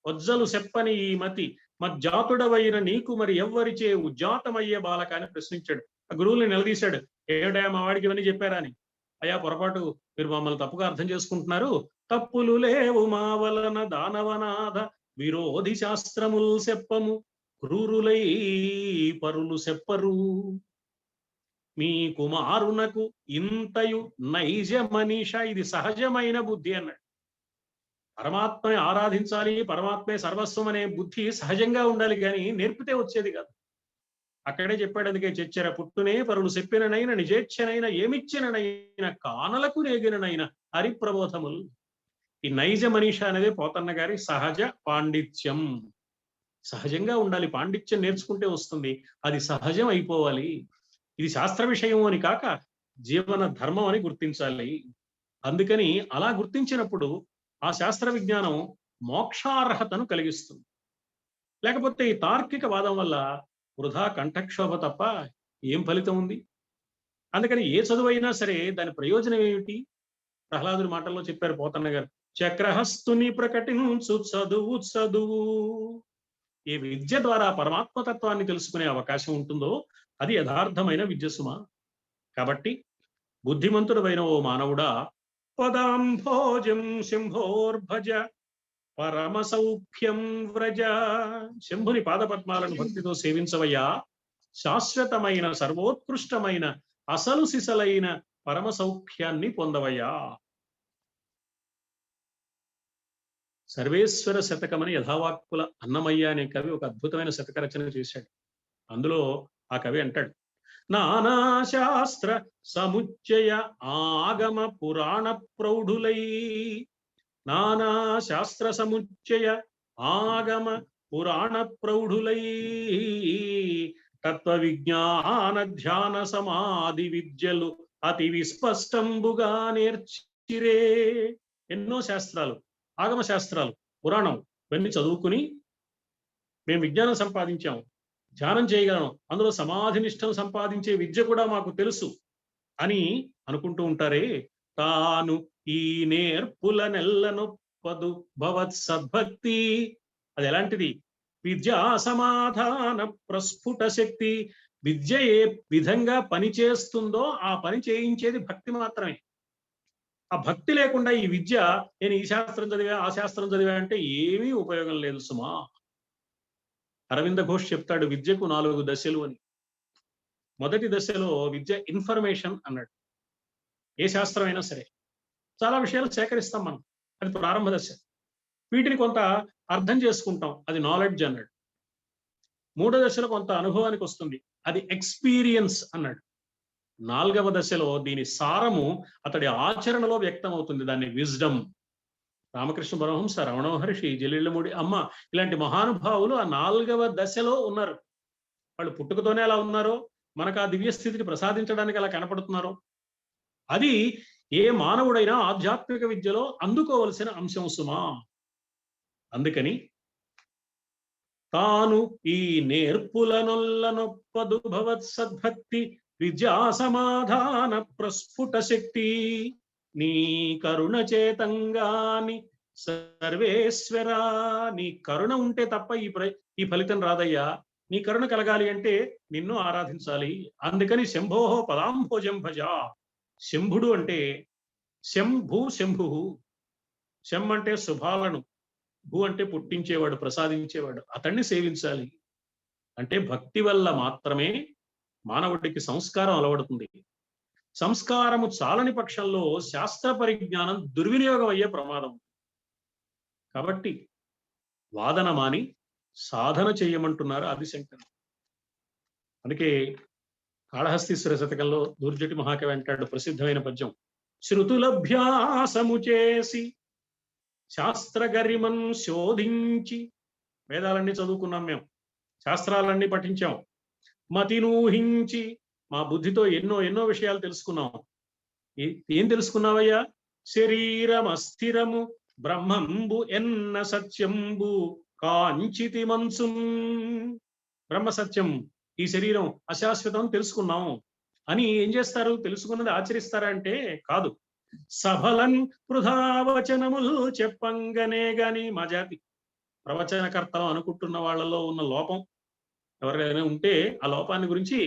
వజ్జలు చెప్పని ఈ మతి మజ్జాతుడవైన నీకు మరి ఎవ్వరిచే ఉజ్జాతమయ్యే బాలక అని ప్రశ్నించాడు. ఆ గురువుల్ని నిలదీశాడు. ఏడయా మా వాడికి ఇవన్నీ చెప్పారా అని. అయ్యా, పొరపాటు, మీరు మమ్మల్ని తప్పుగా అర్థం చేసుకుంటున్నారు. తప్పులు లేవు మా వలన దానవనాథ విరోధి శాస్త్రముల్ చెప్పము, క్రూరులై పరులు చెప్పరు. మీ కుమారునకు ఇంతయు నైజ మనీష, ఇది సహజమైన బుద్ధి అన్నాడు. పరమాత్మని ఆరాధించాలి, పరమాత్మే సర్వస్వం అనే బుద్ధి సహజంగా ఉండాలి, కానీ నేర్పితే వచ్చేది కాదు. అక్కడే చెప్పాడు. అందుకే చెచ్చెర పుట్టునే పరులు చెప్పిననైన నిజేచ్ఛనైన ఏమిచ్చిననైన కానలకు నేగిననైన హరిప్రబోధములు. ఈ నైజ మనీష అనేది పోతన్న గారి సహజ పాండిత్యం. సహజంగా ఉండాలి, పాండిత్యం నేర్చుకుంటే వస్తుంది, అది సహజం అయిపోవాలి. ఇది శాస్త్ర విషయం అని కాక జీవన ధర్మం అని గుర్తించాలి. అందుకని అలా గుర్తించినప్పుడు ఆ శాస్త్ర విజ్ఞానం మోక్షార్హతను కలిగిస్తుంది. లేకపోతే ఈ తార్కిక వాదం వల్ల వృధా కంఠక్షోభ తప్ప ఏం ఫలితం ఉంది? అందుకని ఏ చదువైనా సరే దాని ప్రయోజనం ఏమిటి? ప్రహ్లాదుడి మాటల్లో చెప్పారు పోతన్న గారు, చక్రహస్తుని ప్రకటించు చదువు. ఏ విద్య ద్వారా పరమాత్మతత్వాన్ని తెలుసుకునే అవకాశం ఉంటుందో అది యథార్థమైన విద్య సుమ. కాబట్టి బుద్ధిమంతుడైన ఓ మానవుడా, పదాంభోజం శంభోర్భజ పరమ సౌఖ్యం వ్రజ. శంభుని పాదపద్మాలను భక్తితో సేవించవయ్యా, శాశ్వతమైన సర్వోత్కృష్టమైన అసలు సిసలైన పరమ సౌఖ్యాన్ని పొందవయ్యా. సర్వేశ్వర శతకమని యథావాక్కుల అన్నమయ్య అనే కవి ఒక అద్భుతమైన శతక రచన చేశాడు. అందులో ఆ కవి అంటాడు, నానాశాస్త్ర సముచ్చయ ఆగమ పురాణ ప్రౌఢులై. నానా శాస్త్ర సముచ్చయ ఆగమ పురాణ ప్రౌఢులై తత్వ విజ్ఞాన ధ్యాన సమాధి విద్యలు అతి విస్పష్టంబుగా నేర్చిరే. ఎన్నో శాస్త్రాలు, ఆగమ శాస్త్రాలు, పురాణం ఇవన్నీ చదువుకుని మేము విజ్ఞానం సంపాదించాము, ధ్యానం చేయగలను, అందులో సమాధి నిష్టను సంపాదించే విద్య కూడా మాకు తెలుసు అని అనుకుంటూ ఉంటారే, తాను ఈ నేర్పుల నెల్లనొప్పదు భవత్ సద్భక్తి. అది ఎలాంటిది? విద్యా సమాధాన ప్రస్ఫుట శక్తి. విద్య ఏ విధంగా పని చేస్తుందో ఆ పని చేయించేది భక్తి మాత్రమే. ఆ భక్తి లేకుండా ఈ విద్య, నేను ఈ శాస్త్రం చదివా ఆ శాస్త్రం చదివా అంటే ఏమీ ఉపయోగం లేదు సుమా. అరవింద ఘోష్ చెప్తాడు విద్యకు 4 దశలు అని. మొదటి దశలో విద్య ఇన్ఫర్మేషన్ అన్నాడు. ఏ శాస్త్రం అయినా సరే చాలా విషయాలు సేకరిస్తాం మనం, అది ప్రారంభ దశ. వీటిని కొంత అర్థం చేసుకుంటాం, అది నాలెడ్జ్ అన్నాడు. మూడో దశలో కొంత అనుభవానికి వస్తుంది, అది ఎక్స్పీరియన్స్ అన్నాడు. 4వ దశలో దీని సారము అతడి ఆచరణలో వ్యక్తం అవుతుంది, దాన్ని విజ్డమ్. రామకృష్ణ పరమహంస, రమణ మహర్షి, జలీళ్ళమూడి అమ్మ, ఇలాంటి మహానుభావులు ఆ 4వ దశలో ఉన్నారు. వాళ్ళు పుట్టుకతోనే అలా ఉన్నారో, మనకు ఆ దివ్య స్థితిని ప్రసాదించడానికి అలా కనపడుతున్నారో, అది ఏ మానవుడైనా ఆధ్యాత్మిక విద్యలో అందుకోవలసిన అంశం సుమా. అందుకని తాను ఈ నేర్పులనొల్లనొప్పదు భవత్ సద్భక్తి విద్యా సమాధాన ప్రస్ఫుట శక్తి. నీ కరుణ చేతంగాని సర్వేశ్వరా, నీ కరుణ ఉంటే తప్ప ఈ ఫలితం రాదయ్యా. నీ కరుణ కలగాలి అంటే నిన్ను ఆరాధించాలి. అందుకని శంభోహో పదాంభోజం భజ. శంభుడు అంటే శంభు శంభు. శం అంటే శుభాలను, భూ అంటే పుట్టించేవాడు, ప్రసాదించేవాడు, అతన్ని సేవించాలి. అంటే భక్తి వల్ల మాత్రమే మానవుడికి సంస్కారం అలవడుతుంది. సంస్కారము చాలని పక్షంలో శాస్త్ర పరిజ్ఞానం దుర్వినియోగం అయ్యే ప్రమాదం. కాబట్టి వాదన మాని సాధన చేయమంటున్నారు ఆదిశంకరుడు. అందుకే కాళహస్తీశ్వర శతకంలో దూర్జటి మహాకవి అంటాడు ప్రసిద్ధమైన పద్యం, శృతులభ్యాసము చేసి శాస్త్ర గరిమన్ శోధించి. వేదాలన్నీ చదువుకున్నాం మేము, శాస్త్రాలన్నీ పఠించాం, మతినూహించి మా బుద్ధితో ఎన్నో ఎన్నో విషయాలు తెలుసుకున్నాం. ఏం తెలుసుకున్నావయ్యా? శరీరం అస్థిరము బ్రహ్మంబు ఎన్న సత్యంబు కాంచితి మనసున్. బ్రహ్మ సత్యం, ఈ శరీరం అశాశ్వతం తెలుసుకున్నాం అని ఏం చేస్తారు? తెలుసుకున్నది ఆచరిస్తారా అంటే కాదు. సఫలన్ వృధావచనములు చెప్పంగనే గాని. మా జాతి ప్రవచనకర్తలు అనుకుంటున్న వాళ్ళలో ఉన్న లోపం ఎవరైనా ఉంటే ఆ లోపాన్ని గురించి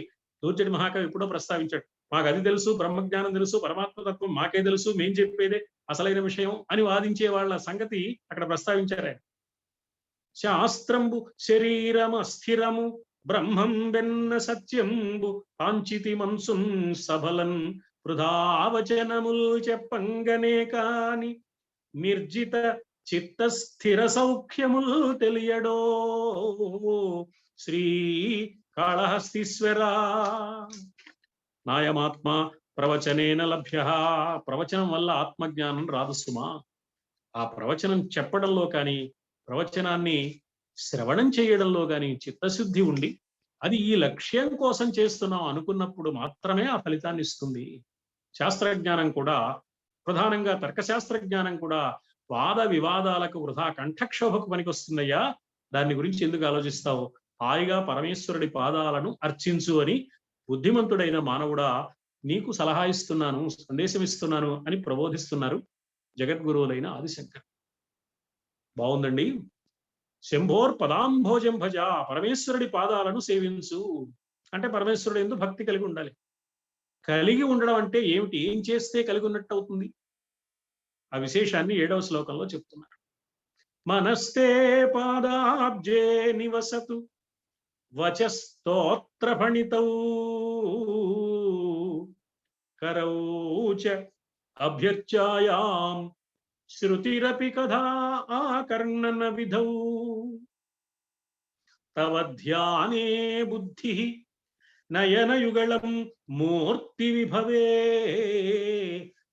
దూర్జటి మహాకవి ఎప్పుడో ప్రస్తావించాడు. మాకు అది తెలుసు, బ్రహ్మజ్ఞానం తెలుసు, పరమాత్మతత్వం మాకే తెలుసు, మేం చెప్పేదే అసలైన విషయం అని వాదించే వాళ్ళ సంగతి అక్కడ ప్రస్తావించారు. శాస్త్రంబు శరీరం అస్థిరము బ్రహ్మం వెన్న సత్యంబు కాంచితి మనసున్ సబలన్ వృధావచనములు చెప్పంగనే కాని నిర్జిత చిత్త స్థిర సౌఖ్యములు తెలియడో శ్రీ కాళహస్తీశ్వరా. నాయమాత్మ ప్రవచనేన లభ్య. ప్రవచనం వల్ల ఆత్మజ్ఞానం రాదు సుమా. ఆ ప్రవచనం చెప్పడంలో కానీ, ప్రవచనాన్ని శ్రవణం చేయడంలో కానీ చిత్తశుద్ధి ఉండి అది ఈ లక్ష్యం కోసం చేస్తున్నాం అనుకున్నప్పుడు మాత్రమే ఆ ఫలితాన్ని ఇస్తుంది. శాస్త్రజ్ఞానం కూడా, ప్రధానంగా తర్కశాస్త్ర జ్ఞానం కూడా వాద వివాదాలకు, వృధా కంఠక్షోభకు పనికొస్తుందయ్యా. దాన్ని గురించి ఎందుకు ఆలోచిస్తావు? హాయిగా పరమేశ్వరుడి పాదాలను అర్చించు అని బుద్ధిమంతుడైన మానవుడా నీకు సలహా ఇస్తున్నాను, సందేశం ఇస్తున్నాను అని ప్రబోధిస్తున్నారు జగద్గురువులైన ఆదిశంకర్. బాగుందండి. శంభోర్ పదాంభోజం భజ. పరమేశ్వరుడి పాదాలను సేవించు అంటే పరమేశ్వరుడు ఎందు భక్తి కలిగి ఉండాలి. కలిగి ఉండడం అంటే ఏమిటి? ఏం చేస్తే కలిగి ఉన్నట్టు అవుతుంది? ఆ విశేషాన్ని 7వ శ్లోకంలో చెప్తున్నారు. మనస్తే పాదాబ్జే నివసతు వచస్తోత్ర ఫణితౌ కరౌచ అభ్యర్చాయాం శృతిరపి కథా ఆకర్ణన విధౌ తవ ధ్యానే బుద్ధి నయనయుగళం మూర్తి విభవే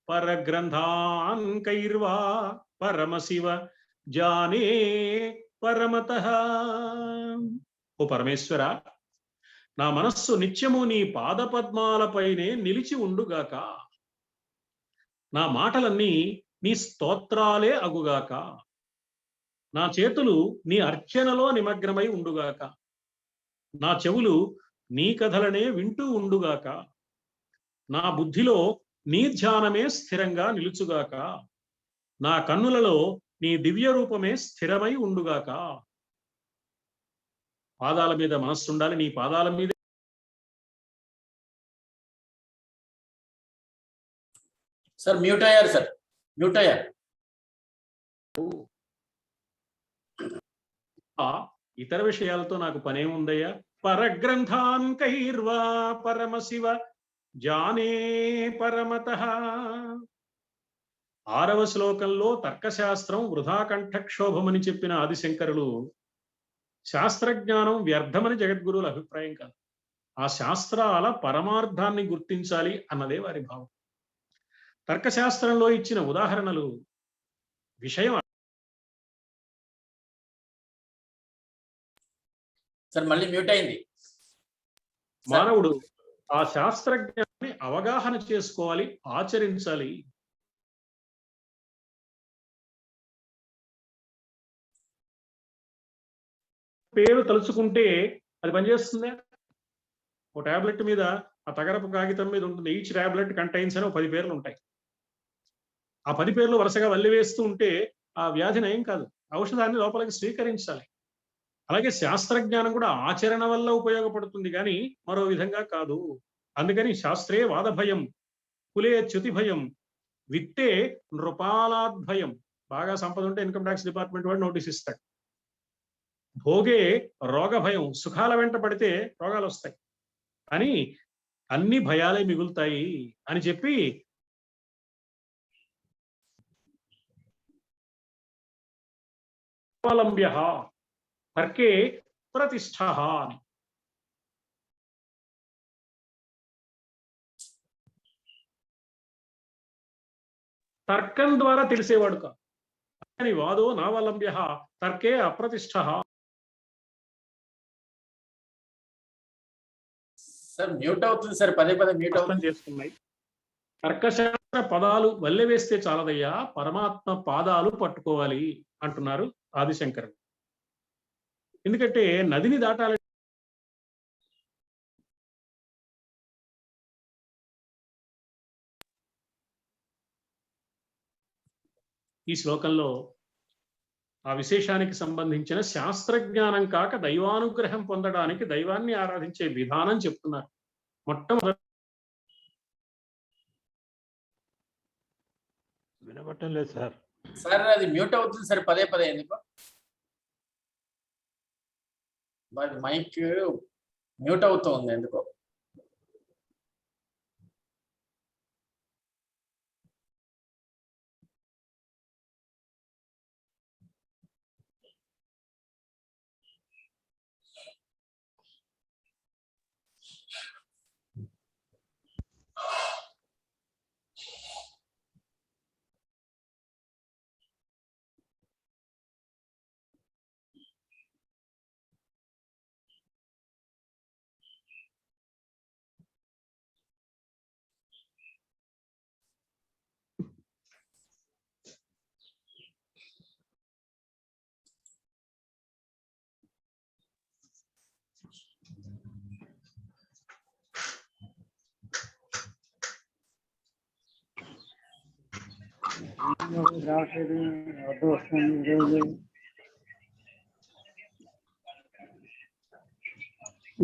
పరగ్రంథాన్ కైర్వా పరమశివ జానే పరమతః. ఓ పరమేశ్వర, నా మనస్సు నిత్యము నీ పాదపద్మాలపైనే నిలిచి ఉండుగాక. నా మాటలన్నీ నీ స్తోత్రాలే అగుగాక. నా చేతులు నీ అర్చనలో నిమగ్నమై ఉండుగాక. నా చెవులు నీ కథలనే వింటూ ఉండుగాక, నా బుద్ధిలో నీ ధ్యానమే స్థిరంగా నిలుచుగాక, నా కన్నులలో నీ దివ్య రూపమే స్థిరమై ఉండుగాక. పాదాల మీద మనస్సు ఉండాలి, నీ పాదాల మీద. సార్ మ్యూట్ అయ్యారు, సార్ మ్యూట్ అయ్యారు. ఇతర విషయాలతో నాకు పనేముందయ్యా? పరగ్రంథాన్ కైర్వా పరమశివ జానే పరమతః. 6వ శ్లోకంలో తర్కశాస్త్రం వృధా కంఠక్షోభమని చెప్పిన ఆదిశంకరులు శాస్త్రజ్ఞానం వ్యర్థమని జగద్గురువుల అభిప్రాయం కాదు, ఆ శాస్త్రాల పరమార్థాన్ని గుర్తించాలి అన్నదే వారి భావం. తర్కశాస్త్రంలో ఇచ్చిన ఉదాహరణలు విషయం. సార్ మళ్ళీ మ్యూట్ అయింది. మానవుడు ఆ శాస్త్రజ్ఞానాన్ని అవగాహన చేసుకోవాలి, ఆచరించాలి. పేరు తలుచుకుంటే అది పనిచేస్తుందా? ఓ టాబ్లెట్ మీద ఆ తగరపు కాగితం మీద ఉంటుంది, ఈచ్ టాబ్లెట్ కంటైన్స్ అని 10 పేర్లు ఉంటాయి. ఆ 10 పేర్లు వరుసగా వల్లి వేస్తూ ఉంటే ఆ వ్యాధి నయం కాదు, ఔషధాన్ని లోపలికి స్వీకరించాలి. అలాగే శాస్త్రజ్ఞానం కూడా ఆచరణ వల్ల ఉపయోగపడుతుంది కానీ మరో విధంగా కాదు. అందుకని శాస్త్రే వాదభయం, కులే చ్యుతి భయం, విత్తే నృపాలాద్భయం. బాగా సంపద ఉంటే ఇన్కమ్ ట్యాక్స్ డిపార్ట్మెంట్ వాడు నోటీస్ ఇస్తాడు. భోగే రోగ భయం, సుఖాల వెంట పడితే రోగాలు వస్తాయి, కానీ అన్ని భయాలే మిగులుతాయి అని చెప్పి అవలంబ్య తర్కే ప్రతిష్ఠ అని. తర్కం ద్వారా తెలిసేవాడు కాదు, కానీ వాదో నావలంబ్య తర్కే అప్రతిష్ఠ. సార్ మ్యూట్ అవుతుంది సార్, పదే పదే మ్యూట్ అవుతుంది చేసుకున్నాయి. తర్కశాస్త్ర పదాలు వల్లె వేస్తే చాలదయ్యా, పరమాత్మ పాదాలు పట్టుకోవాలి అంటున్నారు ఆదిశంకరుడు. ఎందుకంటే నదిని దాటాలి. ఈ శ్లోకంలో ఆ విశేషానికి సంబంధించిన శాస్త్రజ్ఞానం కాక దైవానుగ్రహం పొందడానికి దైవాన్ని ఆరాధించే విధానం చెప్తున్నారు. మొట్టమొదటి వినబట్టం లేదు సార్. సార్ అది మ్యూట్ అవుతుంది సార్, పదే పదే ఎందుకు మైక్ మ్యూట్ అవుతుంది ఎందుకో.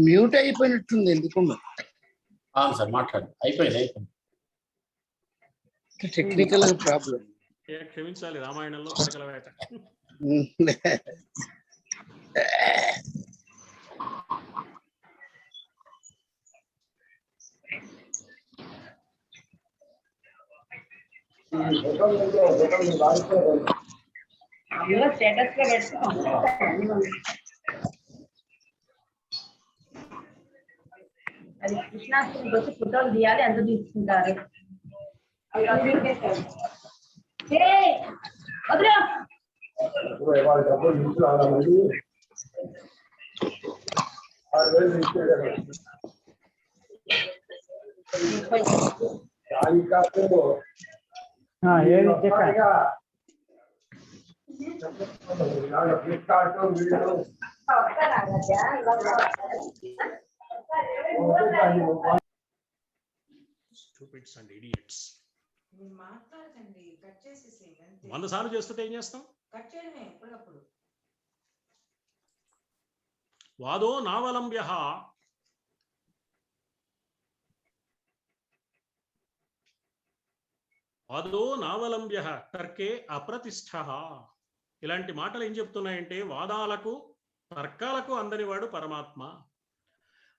మ్యూట్ అయిపోయినట్టుంది ఎందుకు? అవును సార్ మాట్లాడు, అయిపోయింది. Technical problem. క్షమించాలి, రామాయణంలో కడకల వేట. అది కృష్ణాష్టమి వచ్చి ఫోటోలు తీయాలి, అందరూ తీసుకుంటారు. Stupids and idiots. మీరు మాట్లాడకండి, కట్ చేసేసేయండి అంతే. 100 సార్లు చేస్తుంటే ఏం చేస్తాం? కట్ చేయడమే ఎప్పటికప్పుడు. వాదో నావలంబ్య వాదో నావలంబ్య తర్కే అప్రతిష్ఠ. ఇలాంటి మాటలు ఏం చెప్తున్నాయంటే వాదాలకు తర్కాలకు అందనివాడు పరమాత్మ.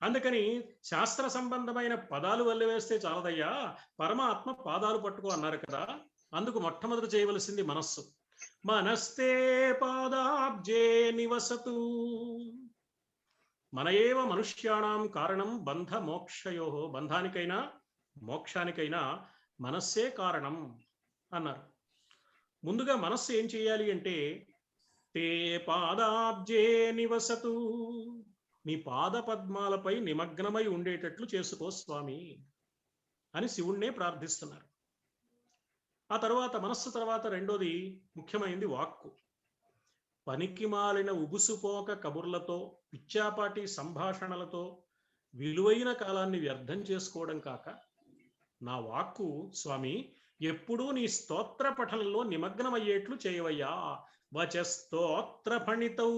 అందుకని శాస్త్ర సంబంధమైన పదాలు వల్లవేస్తే చాలదయ్యా, పరమాత్మ పాదాలు పట్టుకో అన్నారు కదా. అందుకు మొట్టమొదటి చేయవలసింది మనస్సు. మనస్తే పాదాబ్జే నివసతు. మన ఏవ మనుష్యాణం కారణం బంధ మోక్షయో. బంధానికైనా మోక్షానికైనా మనస్సే కారణం అన్నారు. ముందుగా మనస్సు ఏం చేయాలి అంటే తే పాదాబ్జే నివసతు. నీ పాద పద్మాలపై నిమగ్నమై ఉండేటట్లు చేసుకో స్వామి అని శివుణ్ణే ప్రార్థిస్తున్నారు. ఆ తర్వాత మనస్సు తర్వాత రెండోది ముఖ్యమైనది వాక్కు. పనికి మాలిన ఉబుసుపోక కబుర్లతో పిచ్చాపాటి సంభాషణలతో విలువైన కాలాన్ని వ్యర్థం చేసుకోవడం కాక నా వాక్కు స్వామి ఎప్పుడూ నీ స్తోత్ర పఠనంలో నిమగ్నమయ్యేట్లు చేయవయ్యా. వచస్తోత్ర ఫణితౌ.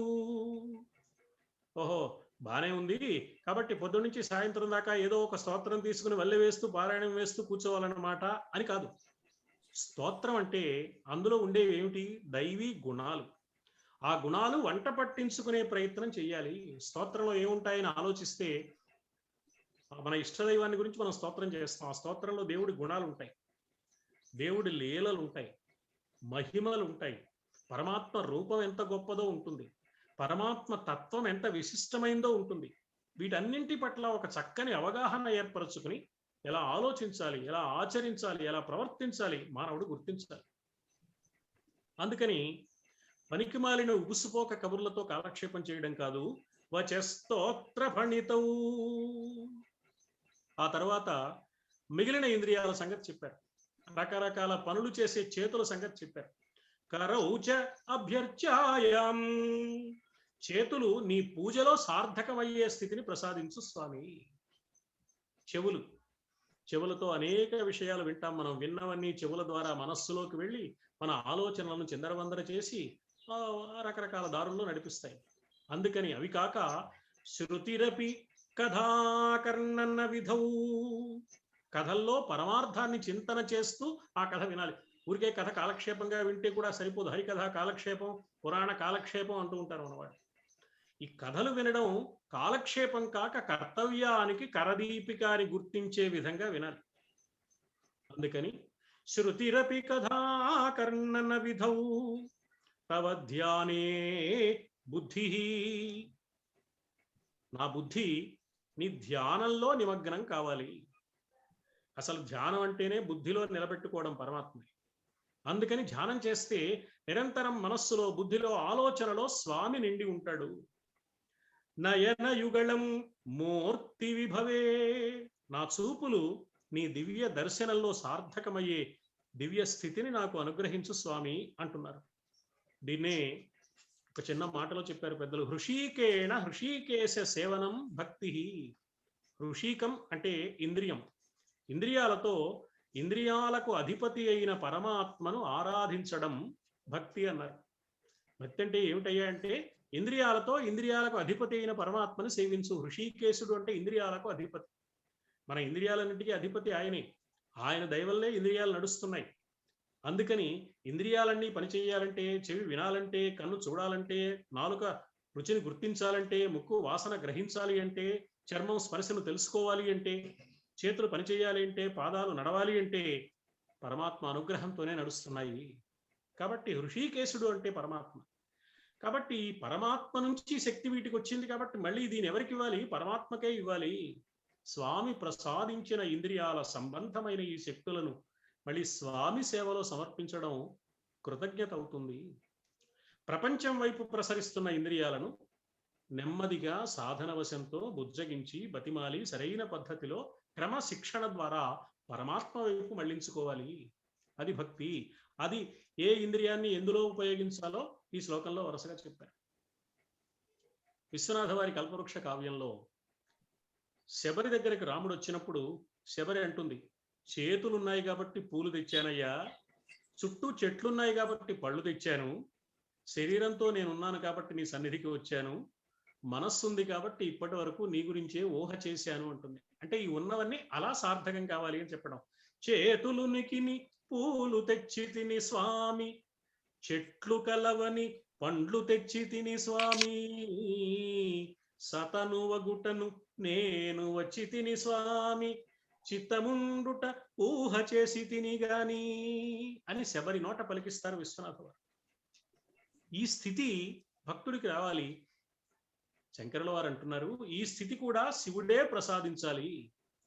ఓహో బానే ఉంది కాబట్టి పొద్దు నుంచి సాయంత్రం దాకా ఏదో ఒక స్తోత్రం తీసుకుని వల్లె వేస్తూ పారాయణం వేస్తూ కూర్చోవాలన్నమాట అని కాదు. స్తోత్రం అంటే అందులో ఉండేవి ఏమిటి? దైవీ గుణాలు. ఆ గుణాలు వంట పట్టించుకునే ప్రయత్నం చేయాలి. స్తోత్రంలో ఏముంటాయని ఆలోచిస్తే మన ఇష్టదైవాన్ని గురించి మనం స్తోత్రం చేస్తాం. ఆ స్తోత్రంలో దేవుడి గుణాలు ఉంటాయి, దేవుడి లీలలు ఉంటాయి, మహిమలు ఉంటాయి, పరమాత్మ రూపం ఎంత గొప్పదో ఉంటుంది, పరమాత్మ తత్వం ఎంత విశిష్టమైందో ఉంటుంది. వీటన్నింటి పట్ల ఒక చక్కని అవగాహన ఏర్పరచుకుని ఎలా ఆలోచించాలి, ఎలా ఆచరించాలి, ఎలా ప్రవర్తించాలి మానవుడు గుర్తించాలి. అందుకని పనికిమాలిన ఉబుసుపోక కబుర్లతో కాలక్షేపం చేయడం కాదు. వచస్తోత్ర ఫణితౌ. ఆ తర్వాత మిగిలిన ఇంద్రియాల సంగతి చెప్పారు. రకరకాల పనులు చేసే చేతుల సంగతి చెప్పారు. కరౌచ అభ్యర్చాయాం. చేతులు నీ పూజలో సార్థకమయ్యే స్థితిని ప్రసాదించు స్వామి. చెవులతో అనేక విషయాలు వింటాం మనం. విన్నవన్నీ చెవుల ద్వారా మనస్సులోకి వెళ్ళి మన ఆలోచనలను చిందరవందర చేసి రకరకాల దారుల్లో నడిపిస్తాయి. అందుకని అవి కాక శృతిరపి కథాకర్ణన్న విధౌ. కథల్లో పరమార్థాన్ని చింతన చేస్తూ ఆ కథ వినాలి. ఊరికే కథ కాలక్షేపంగా వింటే కూడా సరిపోదు. హరికథ కాలక్షేపం, పురాణ కాలక్షేపం అంటూ ఉంటారు అన్నమాట. ఈ కథలు వినడం కాలక్షేపం కాక కర్తవ్యానికి కరదీపికాని గుర్తించే విధంగా వినాలి. అందుకని శృతిరపి కథాకర్ణన విధౌ తవ ధ్యానే బుద్ధి. నా బుద్ధి నీ ధ్యానంలో నిమగ్నం కావాలి. అసలు ధ్యానం అంటేనే బుద్ధిలో నిలబెట్టుకోవడం పరమాత్మ. అందుకని ధ్యానం చేస్తే నిరంతరం మనస్సులో బుద్ధిలో ఆలోచనలో స్వామి నిండి ఉంటాడు. నయన యుగళం మూర్తి విభవే. నా చూపులు నీ దివ్య దర్శనంలో సార్థకమయ్యే దివ్య స్థితిని నాకు అనుగ్రహించు స్వామి అంటున్నారు. దీన్నే ఒక చిన్న మాటలో చెప్పారు పెద్దలు. హృషీకేణ హృషీకేశ సేవనం భక్తి. హృషీకం అంటే ఇంద్రియం. ఇంద్రియాలతో ఇంద్రియాలకు అధిపతి అయిన పరమాత్మను ఆరాధించడం భక్తి అన్నారు. భక్తి అంటే ఏమిటయ్యా అంటే ఇంద్రియాలతో ఇంద్రియాలకు అధిపతి అయిన పరమాత్మను సేవించు. హృషీకేశుడు అంటే ఇంద్రియాలకు అధిపతి. మన ఇంద్రియాలన్నింటికీ అధిపతి ఆయనే. ఆయన దయవల్లే ఇంద్రియాలు నడుస్తున్నాయి. అందుకని ఇంద్రియాలన్నీ పనిచేయాలంటే, చెవి వినాలంటే, కన్ను చూడాలంటే, నాలుక రుచిని గుర్తించాలంటే, ముక్కు వాసన గ్రహించాలి అంటే, చర్మం స్పర్శను తెలుసుకోవాలి అంటే, చేతులు పనిచేయాలి అంటే, పాదాలు నడవాలి అంటే పరమాత్మ అనుగ్రహంతోనే నడుస్తున్నాయి. కాబట్టి హృషీకేశుడు అంటే పరమాత్మ. కాబట్టి పరమాత్మ నుంచి శక్తి వీటికి వచ్చింది కాబట్టి మళ్ళీ దీని ఎవరికి ఇవ్వాలి? పరమాత్మకే ఇవ్వాలి. స్వామి ప్రసాదించిన ఇంద్రియాల సంబంధమైన ఈ శక్తులను మళ్ళీ స్వామి సేవలో సమర్పించడం కృతజ్ఞత అవుతుంది. ప్రపంచం వైపు ప్రసరిస్తున్న ఇంద్రియాలను నెమ్మదిగా సాధనవశంతో బుజ్జగించి బతిమాలి సరైన పద్ధతిలో క్రమశిక్షణ ద్వారా పరమాత్మ వైపు మళ్లించుకోవాలి. అది భక్తి. అది ఏ ఇంద్రియాన్ని ఎందులో ఉపయోగించాలో ఈ శ్లోకంలో వరుసగా చెప్పారు. విశ్వనాథ వారి కల్పవృక్ష కావ్యంలో శబరి దగ్గరికి రాముడు వచ్చినప్పుడు శబరి అంటుంది, చేతులున్నాయి కాబట్టి పూలు తెచ్చానయ్యా, చుట్టూ చెట్లున్నాయి కాబట్టి పళ్ళు తెచ్చాను, శరీరంతో నేనున్నాను కాబట్టి నీ సన్నిధికి వచ్చాను, మనస్సుంది కాబట్టి ఇప్పటి వరకు నీ గురించే ఊహ చేశాను అంటుంది. అంటే ఈ ఉన్నవన్నీ అలా సార్థకం కావాలి అని చెప్పడం. చేతులు నికిని పూలు తెచ్చి తిని స్వామి, చెట్లు కలవని పండ్లు తెచ్చి తిని స్వామి, సతను వగుటను నేను వచ్చి తిని స్వామి, చిత్తముండుట ఊహ చేసి తిని గాని అని శబరి నోట పలికిస్తారు విశ్వనాథ వారు. ఈ స్థితి భక్తుడికి రావాలి. శంకరుల వారు అంటున్నారు, ఈ స్థితి కూడా శివుడే ప్రసాదించాలి.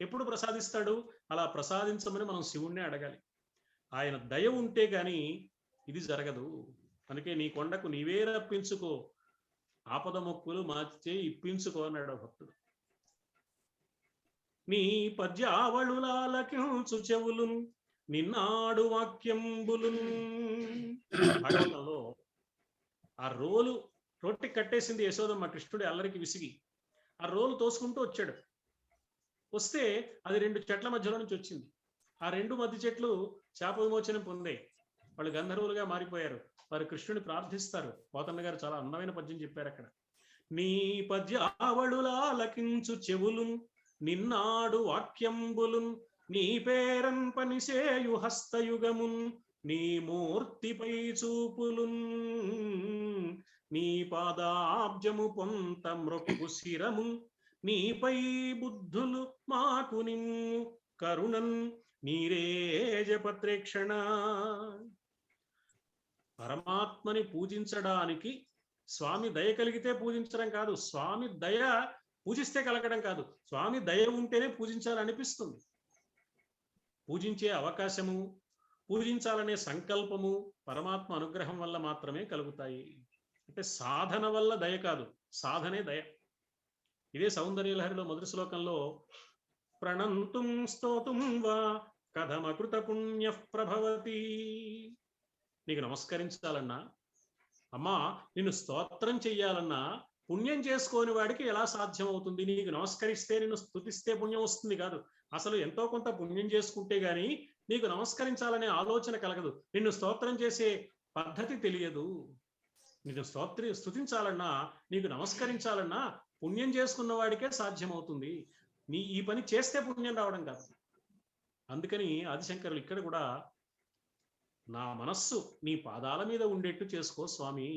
ఎప్పుడు ప్రసాదిస్తాడు? అలా ప్రసాదించమని మనం శివుణ్ణే అడగాలి. ఆయన దయ ఉంటే గాని ఇది జరగదు. అందుకే నీ కొండకు నీవే రప్పించుకో, ఆపద మొక్కులు మార్చే ఇప్పించుకో అన్నాడు భక్తుడు. నీ పద్యావళులాలకించు చెవులు నిన్నాడు వాక్యంబులు. భాగవతంలో ఆ రొట్టె కట్టేసింది యశోదమ్మ కృష్ణుడి అల్లరికి విసిగి. ఆ రోలు తోసుకుంటూ వచ్చాడు. వస్తే అది 2 చెట్ల మధ్యలో నుంచి వచ్చింది. ఆ 2 మధ్య చెట్లు శాప విమోచనం పొందాయి. వాళ్ళు గంధర్వులుగా మారిపోయారు. వారు కృష్ణుని ప్రార్థిస్తారు. పోతన్న గారు చాలా అందమైన పద్యం చెప్పారు అక్కడ. నీ పద్యావళులాలకించు చెవులు నిన్నాడు వాక్యంబులు, నీ పేరన్ పనిసేయు హస్తయుగమున్, నీ మూర్తిపై చూపులు, నీ పాదాబ్జము పొంత మృక్కు శిరము, నీపై బుద్ధులు మాకు నిమ్ము కరుణన్ నీరేజపత్రేక్షణ. పరమాత్మని పూజించడానికి స్వామి దయ కలిగితే పూజించడం కాదు, స్వామి దయ పూజిస్తే కలగడం కాదు, స్వామి దయ ఉంటేనే పూజించాలనిపిస్తుంది. పూజించే అవకాశము, పూజించాలనే సంకల్పము పరమాత్మ అనుగ్రహం వల్ల మాత్రమే కలుగుతాయి. అంటే సాధన వల్ల దయ కాదు, సాధనే దయ. ఇదే సౌందర్యలహరిలో మొదటి శ్లోకంలో ప్రణంతుం స్తోతుం వా కథమకృత పుణ్య ప్రభవతి. నీకు నమస్కరించాలన్నా, అమ్మా నిన్ను స్తోత్రం చెయ్యాలన్నా పుణ్యం చేసుకోని వాడికి ఎలా సాధ్యం అవుతుంది? నీకు నమస్కరిస్తే, నిన్ను స్తుతిస్తే పుణ్యం వస్తుంది కాదు, అసలు ఎంతో కొంత పుణ్యం చేసుకుంటే గాని నీకు నమస్కరించాలనే ఆలోచన కలగదు. నిన్ను స్తోత్రం చేసే పద్ధతి తెలియదు. నిన్ను స్తుతించాలన్నా, నీకు నమస్కరించాలన్నా పుణ్యం చేసుకున్న వాడికే సాధ్యమవుతుంది. ఈ పని చేస్తే పుణ్యం రావడం కాదు. అందుకని ఆదిశంకరులు ఇక్కడ కూడా నా మనస్సు నీ పాదాల మీద ఉండేట్టు చేసుకో స్వామి.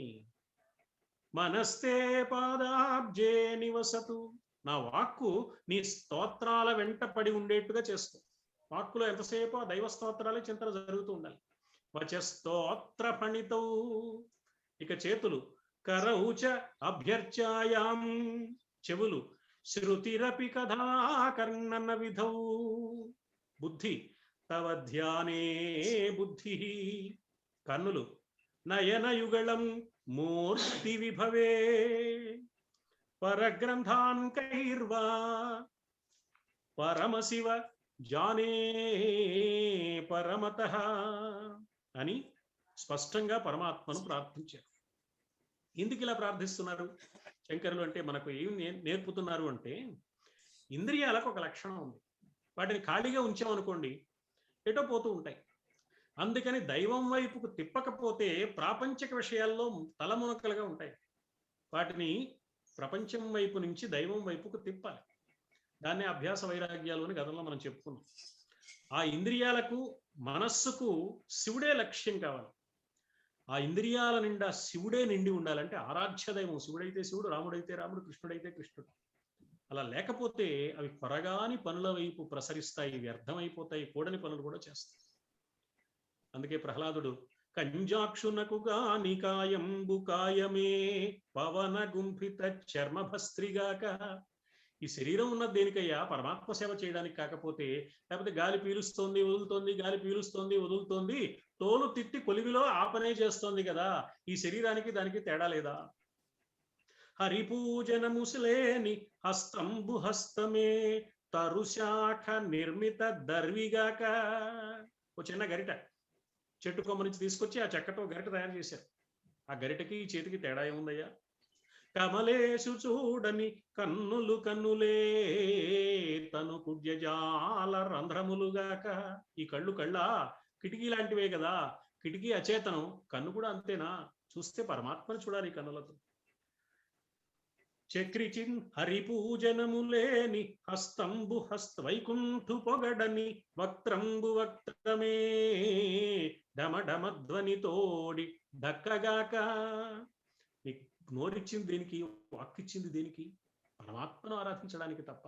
మనస్తే పాదాబ్జే నివసతు. నా వాక్కు నీ స్తోత్రాల వెంట పడి ఉండేట్టుగా చేసుకో. వాక్కులో ఎంతసేపు ఆ దైవ స్తోత్రాలే చింతన జరుగుతూ ఉండాలి. వచస్తోత్ర ఫణితౌ. ఇక చేతులు కరౌచ అభ్యర్చాయాం. చెవులు శృతిరపి కథాకర్ణన విధౌ. బుద్ధి తవ ధ్యానే బుద్ధి. కన్నులు నయనయుగళం మూర్తి విభవే. పరగ్రంథాన్ కైర్వా పరమశివ జానే పరమతః అని స్పష్టంగా పరమాత్మను ప్రార్థించారు. ఎందుకు ఇలా ప్రార్థిస్తున్నారు శంకరులు అంటే, మనకు ఏం నేర్పుతున్నారు అంటే, ఇంద్రియాలకు ఒక లక్షణం ఉంది. వాటిని ఖాళీగా ఉంచామనుకోండి ఎటో పోతూ ఉంటాయి. అందుకని దైవం వైపుకు తిప్పకపోతే ప్రాపంచిక విషయాల్లో తలమునకలుగా ఉంటాయి. వాటిని ప్రపంచం వైపు నుంచి దైవం వైపుకు తిప్పాలి. దాన్నే అభ్యాస వైరాగ్యాలు అని గతంలో మనం చెప్పుకున్నాం. ఆ ఇంద్రియాలకు మనస్సుకు శివుడే లక్ష్యం కావాలి. ఆ ఇంద్రియాల నిండా శివుడే నిండి ఉండాలంటే ఆరాధ్య దైవం శివుడైతే శివుడు, రాముడైతే రాముడు, కృష్ణుడైతే కృష్ణుడు. అలా లేకపోతే అవి కొరగాని పనుల వైపు ప్రసరిస్తాయి, వ్యర్థమైపోతాయి, కూడని పనులు కూడా చేస్తాయి. అందుకే ప్రహ్లాదుడు కంజాక్షునకు గాని కాయంబు కాయమే పవన గుంఫిత చర్మభస్త్రిగాక. ఈ శరీరం ఉన్నది దేనికయ్యా? పరమాత్మ సేవ చేయడానికి కాకపోతే, లేకపోతే గాలి పీలుస్తోంది వదులుతోంది, గాలి పీలుస్తోంది వదులుతోంది, తోలు తిట్టి కొలివిలో ఆపనే చేస్తోంది కదా. ఈ శరీరానికి దానికి తేడా లేదా? హరిపూజనముసులేని హస్తంబు హస్తమే తరుశాఖ నిర్మిత దర్విగాక. ఓ చిన్న గరిట చెట్టు కొమ్మ నుంచి తీసుకొచ్చి ఆ చెక్కతో గరిట తయారు చేశారు. ఆ గరిటకి చేతికి తేడా ఏముందయ్యా? కమలేషు చూడని కన్నులు కన్నులే తను కుడ్యజాల రంధ్రములుగాక. ఈ కళ్ళు కళ్ళ కిటికీ లాంటివే కదా, కిటికీ అచేతనం, కన్ను కూడా అంతేనా? చూస్తే పరమాత్మను చూడాలి కన్నులతో. చక్రిచిన్ హరిపూజనములేని హస్తంబు వైకుంఠు పొగడని వక్త్రంబు వక్త్రమే డమడమధ్వనితోడి దక్కగాక. నోరిచ్చింది దేనికి? వాక్కిచ్చింది దేనికి? పరమాత్మను ఆరాధించడానికి తప్ప.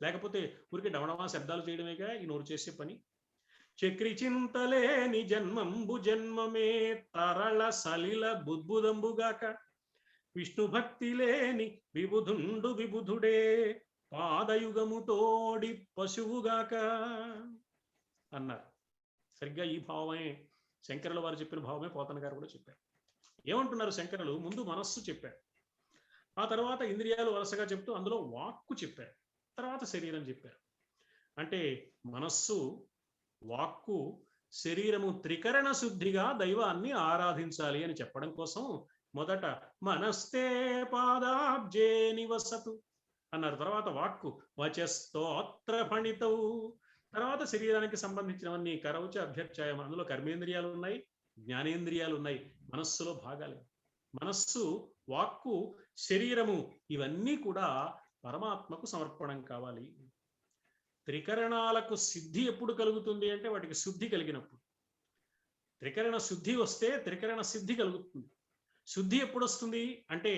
లేకపోతే ఊరికి డమడమా శబ్దాలు చేయడమేగా ఈ నోరు చేసే పని. చక్రి చింతలేని జన్మంబు జన్మమే తరళ సలిల బుద్బుదంబుగాక. విష్ణు భక్తి లేని విబుధుండు విబుధుడే పాదయుగముతోడి పశువుగాక అన్నారు. సరిగ్గా ఈ భావమే శంకరుల వారు చెప్పిన భావమే పోతన గారు కూడా చెప్పారు. ఏమంటున్నారు శంకరులు? ముందు మనస్సు చెప్పారు, ఆ తర్వాత ఇంద్రియాలు వరుసగా చెప్తూ అందులో వాక్కు చెప్పారు, తర్వాత శరీరం చెప్పారు. అంటే మనస్సు, వాక్కు, శరీరము త్రికరణ శుద్ధిగా దైవాన్ని ఆరాధించాలి అని చెప్పడం కోసం మొదట మనస్తే పాదాబ్జే నివసతు అన్నారు. తర్వాత వాక్కు వచస్తోత్ర ఫణితవు, తర్వాత శరీరానికి సంబంధించినవన్నీ కరౌచ అభ్యర్చాయం. అందులో కర్మేంద్రియాలు ఉన్నాయి, జ్ఞానేంద్రియాలు ఉన్నాయి, మనస్సులో భాగాలు. మనస్సు, వాక్కు, శరీరము ఇవన్నీ కూడా పరమాత్మకు సమర్పణం కావాలి. త్రికరణాలకు సిద్ధి ఎప్పుడు కలుగుతుంది అంటే వాటికి శుద్ధి కలిగినప్పుడు. త్రికరణ శుద్ధి వస్తే త్రికరణ సిద్ధి కలుగుతుంది. శుద్ధి ఎప్పుడు వస్తుంది అంటే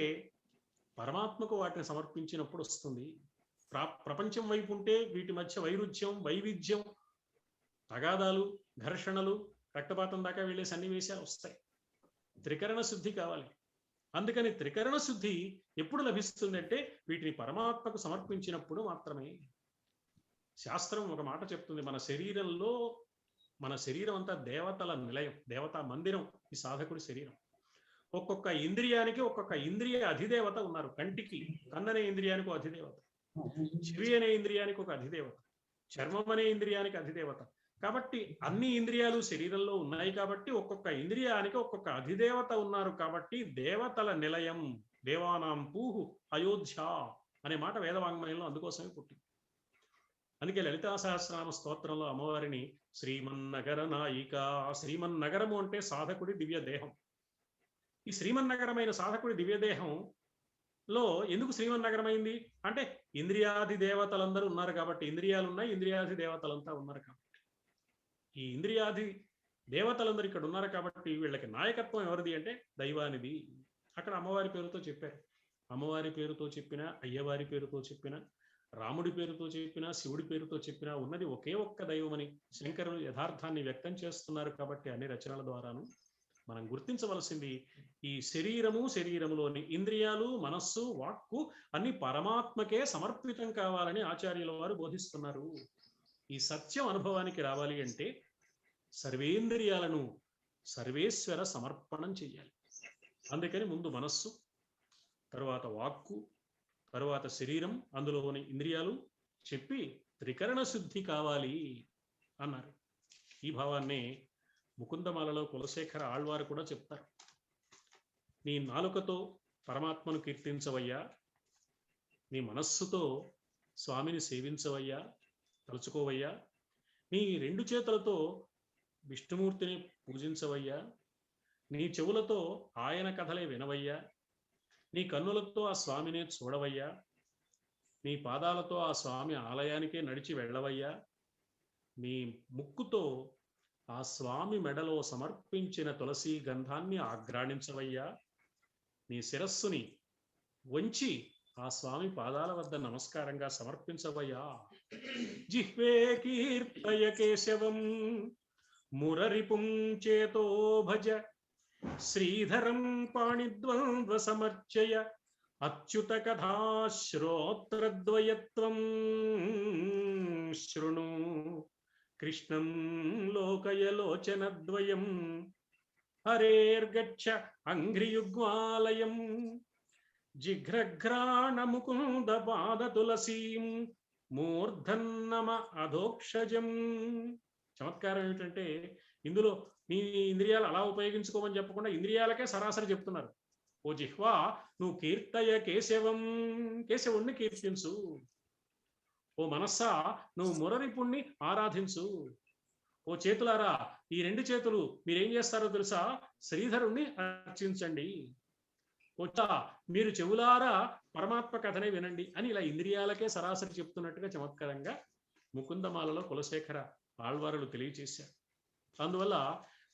పరమాత్మకు వాటిని సమర్పించినప్పుడు వస్తుంది. ప్రపంచం వైపు ఉంటే వీటి మధ్య వైరుధ్యం, వైవిధ్యం, తగాదాలు, ఘర్షణలు, రక్తపాతం దాకా వెళ్ళే సన్నివేశాలు వస్తాయి. త్రికరణ శుద్ధి కావాలి. అందుకని త్రికరణ శుద్ధి ఎప్పుడు లభిస్తుందంటే వీటిని పరమాత్మకు సమర్పించినప్పుడు మాత్రమే. శాస్త్రం ఒక మాట చెప్తుంది, మన శరీరంలో, మన శరీరం అంతా దేవతల నిలయం, దేవతా మందిరం ఈ సాధకుడి శరీరం. ఒక్కొక్క ఇంద్రియానికి ఒక్కొక్క ఇంద్రియ అధిదేవత ఉన్నారు. కంటికి కన్ననే ఇంద్రియానికి ఒక అధిదేవత, చెవి అనే ఇంద్రియానికి ఒక అధిదేవత, చర్మం అనే ఇంద్రియానికి అధిదేవత. కాబట్టి అన్ని ఇంద్రియాలు శరీరంలో ఉన్నాయి కాబట్టి ఒక్కొక్క ఇంద్రియానికి ఒక్కొక్క అధిదేవత ఉన్నారు. కాబట్టి దేవతల నిలయం, దేవానాం పూహు అయోధ్య అనే మాట వేదవాంగ్మయంలో అందుకోసమే పుట్టింది. అందుకే లలితా సహస్రనామ స్తోత్రంలో అమ్మవారిని శ్రీమన్నగర నాయిక, శ్రీమన్నగరము అంటే సాధకుడి దివ్య దేహం. ఈ శ్రీమన్నగరమైన సాధకుడి దివ్యదేహంలో ఎందుకు శ్రీమన్నగరమైంది అంటే ఇంద్రియాది దేవతలందరూ ఉన్నారు కాబట్టి, ఇంద్రియాలు ఉన్నాయి, ఇంద్రియాది దేవతలంతా ఉన్నారు కాబట్టి, ఈ ఇంద్రియాది దేవతలందరూ ఇక్కడ ఉన్నారు కాబట్టి వీళ్ళకి నాయకత్వం ఎవరిది అంటే దైవానిది. అక్కడ అమ్మవారి పేరుతో చెప్పారు. అమ్మవారి పేరుతో చెప్పిన, అయ్యవారి పేరుతో చెప్పిన, రాముడి పేరుతో చెప్పిన, శివుడి పేరుతో చెప్పిన ఉన్నది ఒకే ఒక్క దైవమని శంకరులు యథార్థాన్ని వ్యక్తం చేస్తున్నారు. కాబట్టి అన్ని రచనల ద్వారాను మనం గుర్తించవలసింది ఈ శరీరము, శరీరములోని ఇంద్రియాలు, మనస్సు, వాక్కు అన్ని పరమాత్మకే సమర్పితం కావాలని ఆచార్యుల వారు బోధిస్తున్నారు. ఈ సత్యం అనుభవానికి రావాలి అంటే సర్వేంద్రియాలను సర్వేశ్వర సమర్పణం చెయ్యాలి. అందుకని ముందు మనస్సు, తరువాత వాక్కు, తరువాత శరీరం, అందులోని ఇంద్రియాలు చెప్పి త్రికరణ శుద్ధి కావాలి అన్నారు. ఈ భావాన్ని ముకుందమాలలో కులశేఖర ఆళ్వారు కూడా చెప్తారు. నీ నాలుకతో పరమాత్మను కీర్తించవయ్యా, నీ మనస్సుతో స్వామిని సేవించవయ్యా, తలుచుకోవయ్యా, నీ రెండు చేతులతో విష్ణుమూర్తిని పూజించవయ్యా, నీ చెవులతో ఆయన కథలే వినవయ్యా, నీ కన్నులతో ఆ స్వామినే చూడవయ్యా, నీ పాదాలతో ఆ స్వామి ఆలయానికే నడిచి వెళ్ళవయ్యా, నీ ముక్కుతో ఆ స్వామి మెడలో సమర్పించిన తులసి గంధాన్ని ఆఘ్రాణించవయ్యా, నీ శిరస్సుని వంచి ఆ స్వామి పాదాల వద్ద నమస్కారంగా సమర్పించవయ్యా. జిహ్వే కీర్తయ కేశవం మురరిపుం చేతో భజ శ్రీధరం పాణిద్వంద్వ సమర్చయ అచ్యుత కథా శ్రోత్రద్వయత్వం శృణు కృష్ణం లోకయలోచనద్వయం హరేర్గచ్చ అంఘ్రియుగ్మాలయం జిఘ్రఘ్రాణముకుంద పాద తులసీం మూర్ధన్నమ అధోక్షజం. చమత్కారం ఏమిటంటే ఇందులో నీ ఇంద్రియాలు అలా ఉపయోగించుకోమని చెప్పకుండా ఇంద్రియాలకే సరాసరి చెప్తున్నారు. ఓ జిహ్వా నువ్వు కీర్తయ కేశవం, కేశవుణ్ణి కీర్తించు. ఓ మనస్సా నువ్వు మురరిపుణ్ణి ఆరాధించు. ఓ చేతులారా, ఈ 2 చేతులు మీరేం చేస్తారో తెలుసా? శ్రీధరుణ్ణి అర్చించండి. వచ్చా మీరు చెవులారా పరమాత్మ కథనే వినండి అని ఇలా ఇంద్రియాలకే సరాసరి చెప్తున్నట్టుగా చమత్కారంగా ముకుందమాలలో కులశేఖర ఆళ్వారులు తెలియచేశారు. అందువల్ల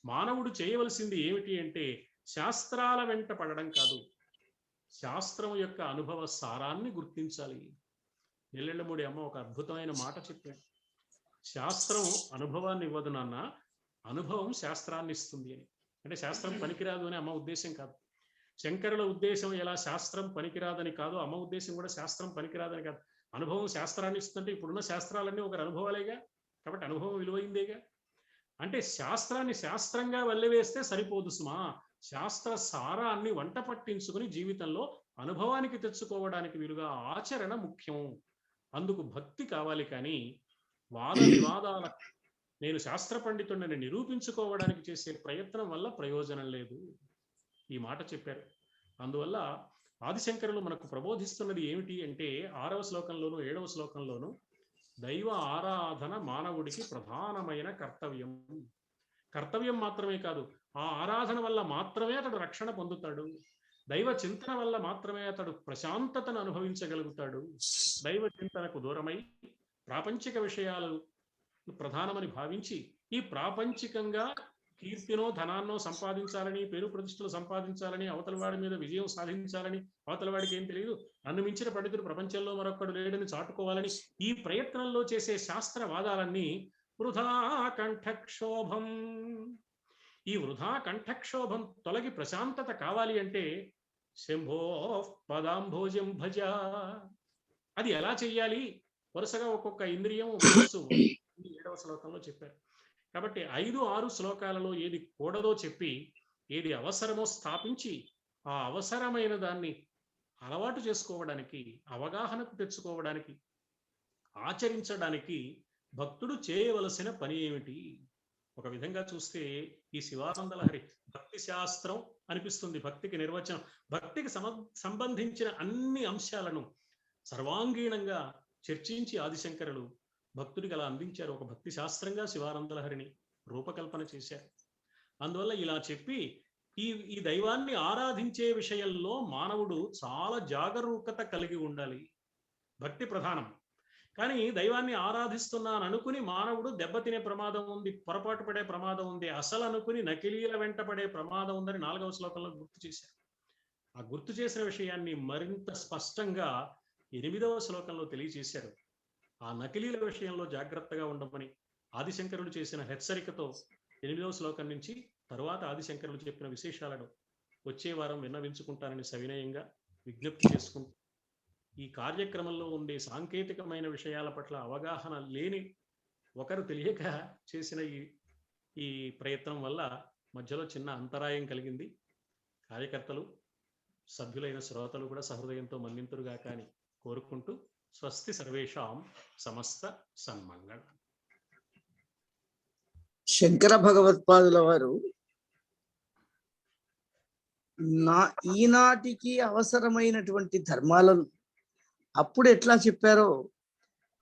మానవుడు చేయవలసింది ఏమిటి అంటే శాస్త్రాల వెంట పడడం కాదు, శాస్త్రం యొక్క అనుభవ సారాన్ని గుర్తించాలి. నెల్లెళ్ళమూడి అమ్మ ఒక అద్భుతమైన మాట చెప్పాడు. శాస్త్రం అనుభవాన్ని ఇవ్వదు నాన్న, అనుభవం శాస్త్రాన్ని ఇస్తుంది అని. అంటే శాస్త్రం పనికిరాదు అని అమ్మ ఉద్దేశం కాదు. శంకరుల ఉద్దేశం ఎలా శాస్త్రం పనికిరాదని కాదు, అమ్మ ఉద్దేశం కూడా శాస్త్రం పనికిరాదని కాదు. అనుభవం శాస్త్రాన్ని ఇస్తుంటే ఇప్పుడున్న శాస్త్రాలన్నీ ఒక అనుభవాలేగా, కాబట్టి అనుభవం విలువైందేగా. అంటే శాస్త్రాన్ని శాస్త్రంగా వల్లవేస్తే సరిపోదు సుమా, శాస్త్ర సారాన్ని వంట పట్టించుకుని జీవితంలో అనుభవానికి తెచ్చుకోవడానికి వీలుగా ఆచరణ ముఖ్యం. అందుకు భక్తి కావాలి. కానీ వాద వివాదాల నేను శాస్త్ర పండితుడిని నిరూపించుకోవడానికి చేసే ప్రయత్నం వల్ల ప్రయోజనం లేదు. ఈ మాట చెప్పారు. అందువల్ల ఆదిశంకరులు మనకు ప్రబోధిస్తున్నది ఏమిటి అంటే 6వ శ్లోకంలోను 7వ శ్లోకంలోను దైవ ఆరాధన మానవుడికి ప్రధానమైన కర్తవ్యం. కర్తవ్యం మాత్రమే కాదు, ఆ ఆరాధన వల్ల మాత్రమే అతడు రక్షణ పొందుతాడు. దైవ చింతన వల్ల మాత్రమే అతడు ప్రశాంతతను అనుభవించగలుగుతాడు. దైవ చింతనకు దూరమై ప్రాపంచిక విషయాలు ప్రధానమని భావించి ఈ ప్రాపంచికంగా కీర్తినో ధనాన్నో సంపాదించాలని, పేరు ప్రతిష్టలు సంపాదించాలని, అవతల వాడి మీద విజయం సాధించాలని, అవతల వాడికి ఏం తెలియదు, నన్ను మించిన పండితుడు ప్రపంచంలో మరొక్కడు లేడని చాటుకోవాలని ఈ ప్రయత్నంలో చేసే శాస్త్రవాదాలన్నీ వృధా కంఠక్షోభం. ఈ వృధా కంఠక్షోభం తొలగి ప్రశాంతత కావాలి అంటే శంభో పదాంభోజం భజ. అది ఎలా చెయ్యాలి? వరుసగా ఒక్కొక్క ఇంద్రియం మనస్సు 7వ శ్లోకంలో చెప్పారు. కాబట్టి 5-6 శ్లోకాలలో ఏది కూడదో చెప్పి ఏది అవసరమో స్థాపించి ఆ అవసరమైన దాన్ని అలవాటు చేసుకోవడానికి, అవగాహనకు తెచ్చుకోవడానికి, ఆచరించడానికి భక్తుడు చేయవలసిన పని ఏమిటి? ఒక విధంగా చూస్తే ఈ శివానంద లహరి భక్తి శాస్త్రం అనిపిస్తుంది. భక్తికి నిర్వచనం, భక్తికి సంబంధించిన అన్ని అంశాలను సర్వాంగీణంగా చర్చించి ఆదిశంకరులు భక్తుడికి అలా అందించారు. ఒక భక్తి శాస్త్రంగా శివానంద లహరిని రూపకల్పన చేశారు. అందువల్ల ఇలా చెప్పి ఈ దైవాన్ని ఆరాధించే విషయంలో మానవుడు చాలా జాగరూకత కలిగి ఉండాలి. భక్తి ప్రధానం. కానీ దైవాన్ని ఆరాధిస్తున్నాను అనుకుని మానవుడు దెబ్బతినే ప్రమాదం ఉంది, పొరపాటు పడే ప్రమాదం ఉంది, అసలు అనుకుని నకిలీల వెంట పడే ప్రమాదం ఉందని 4వ శ్లోకంలో గుర్తు చేశారు. ఆ గుర్తు చేసిన విషయాన్ని మరింత స్పష్టంగా 8వ శ్లోకంలో తెలియజేశారు. ఆ నకిలీల విషయంలో జాగ్రత్తగా ఉండమని ఆదిశంకరులు చేసిన హెచ్చరికతో 8వ శ్లోకం నుంచి తరువాత ఆదిశంకరులు చెప్పిన విశేషాలను వచ్చే వారం విన్నవించుకుంటానని సవినయంగా విజ్ఞప్తి చేసుకుంటూ, ఈ కార్యక్రమంలో ఉండే సాంకేతికమైన విషయాల పట్ల అవగాహన లేని ఒకరు తెలియక చేసిన ఈ ప్రయత్నం వల్ల మధ్యలో చిన్న అంతరాయం కలిగింది. కార్యకర్తలు, సభ్యులైన శ్రోతలు కూడా సహృదయంతో మన్నింతురుగా కానీ కోరుకుంటూ స్వస్తి సర్వేషాం సమస్త సన్మంగళ. శంకర భగవత్పాదుల వారు ఈనాటికి అవసరమైనటువంటి ధర్మాలను అప్పుడు ఎట్లా చెప్పారో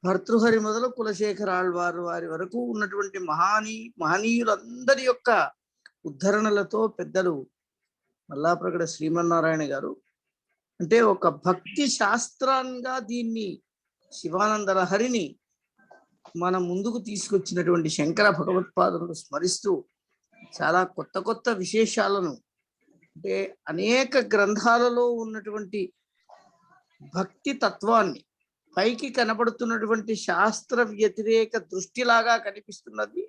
భర్తృహరి మొదలు కులశేఖర ఆళ్వారు వారి వరకు ఉన్నటువంటి మహనీయులందరి యొక్క ఉద్ధరణలతో పెద్దలు మల్లాప్రగడ శ్రీమన్నారాయణ గారు అంటే ఒక భక్తి శాస్త్రంగా దీన్ని శివానంద లహరిని మన ముందుకు తీసుకొచ్చినటువంటి శంకర భగవత్పాదులను స్మరిస్తూ చాలా కొత్త కొత్త విశేషాలను అంటే అనేక గ్రంథాలలో ఉన్నటువంటి భక్తి తత్వాన్ని పైకి కనబడుతున్నటువంటి శాస్త్ర వ్యతిరేక దృష్టిలాగా కనిపిస్తున్నది,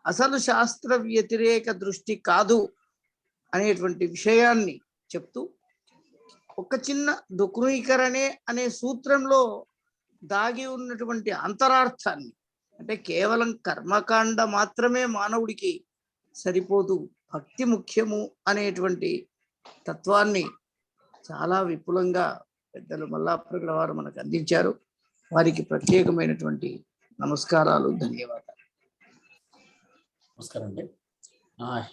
అసలు శాస్త్ర వ్యతిరేక దృష్టి కాదు అనేటువంటి విషయాన్ని చెప్తూ ఒక చిన్న దుఃఖీకరణే అనే సూత్రంలో దాగి ఉన్నటువంటి అంతరార్థాన్ని అంటే కేవలం కర్మకాండ మాత్రమే మానవుడికి సరిపోదు, భక్తి ముఖ్యము అనేటువంటి తత్వాన్ని చాలా విపులంగా పెద్దలు మల్లాప్రగడ వారు మనకు అందించారు. వారికి ప్రత్యేకమైనటువంటి నమస్కారాలు, ధన్యవాదాలు. నమస్కారం అండి.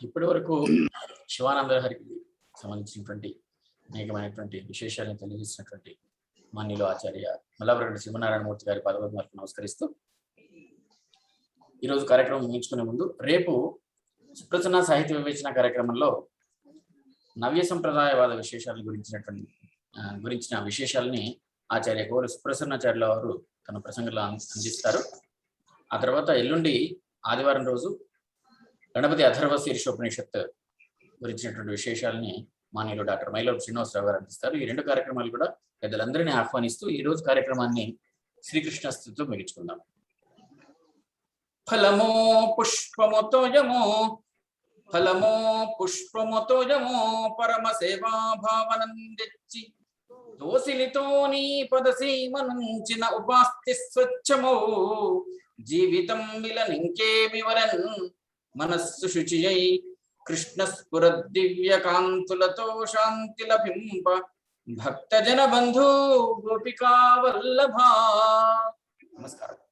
ఇప్పటి వరకు శివానంద లహరికి సంబంధించినటువంటి అనేకమైనటువంటి విశేషాలను తెలియజేసినటువంటి మాన్యులు ఆచార్య మల్లాప్రగడ శివనారాయణమూర్తి గారి పదవలకు నమస్కరిస్తూ ఈరోజు కార్యక్రమం ముగించుకునే ముందు రేపు సుప్రసన్న సాహిత్య వివేచన కార్యక్రమంలో నవ్య సంప్రదాయవాద విశేషాలను గురించిన విశేషాలని ఆచార్య కోరు సుప్రసన్నాచార్యుల వారు తన ప్రసంగంలో అందిస్తారు. ఆ తర్వాత ఎల్లుండి ఆదివారం రోజు గణపతి అథర్వ శీర్షోపనిషత్ గురించినటువంటి విశేషాలని మాన్యులు డాక్టర్ మైలవరపు శ్రీనివాసరావు గారు అందిస్తారు. ఈ రెండు కార్యక్రమాలు కూడా పెద్దలందరినీ ఆహ్వానిస్తూ ఈ రోజు కార్యక్రమాన్ని శ్రీకృష్ణ స్తుతితో ముగించుకుందాం. ఫలమో పుష్పముతోయమో ఫలమో పుష్పముతోయమో పరమ సేవా భావనందెచ్చి దోసిలితో నీ పదసీమనుంచిన ఉపాస్తి స్వచ్ఛమో జీవితం విలనింకేమి వరన్ మనస్సు శుచియై కృష్ణ స్ఫుర దివ్య కాంతులతో శాంతి లభింప భక్తజన బంధు గోపికా వల్లభా. నమస్కారం.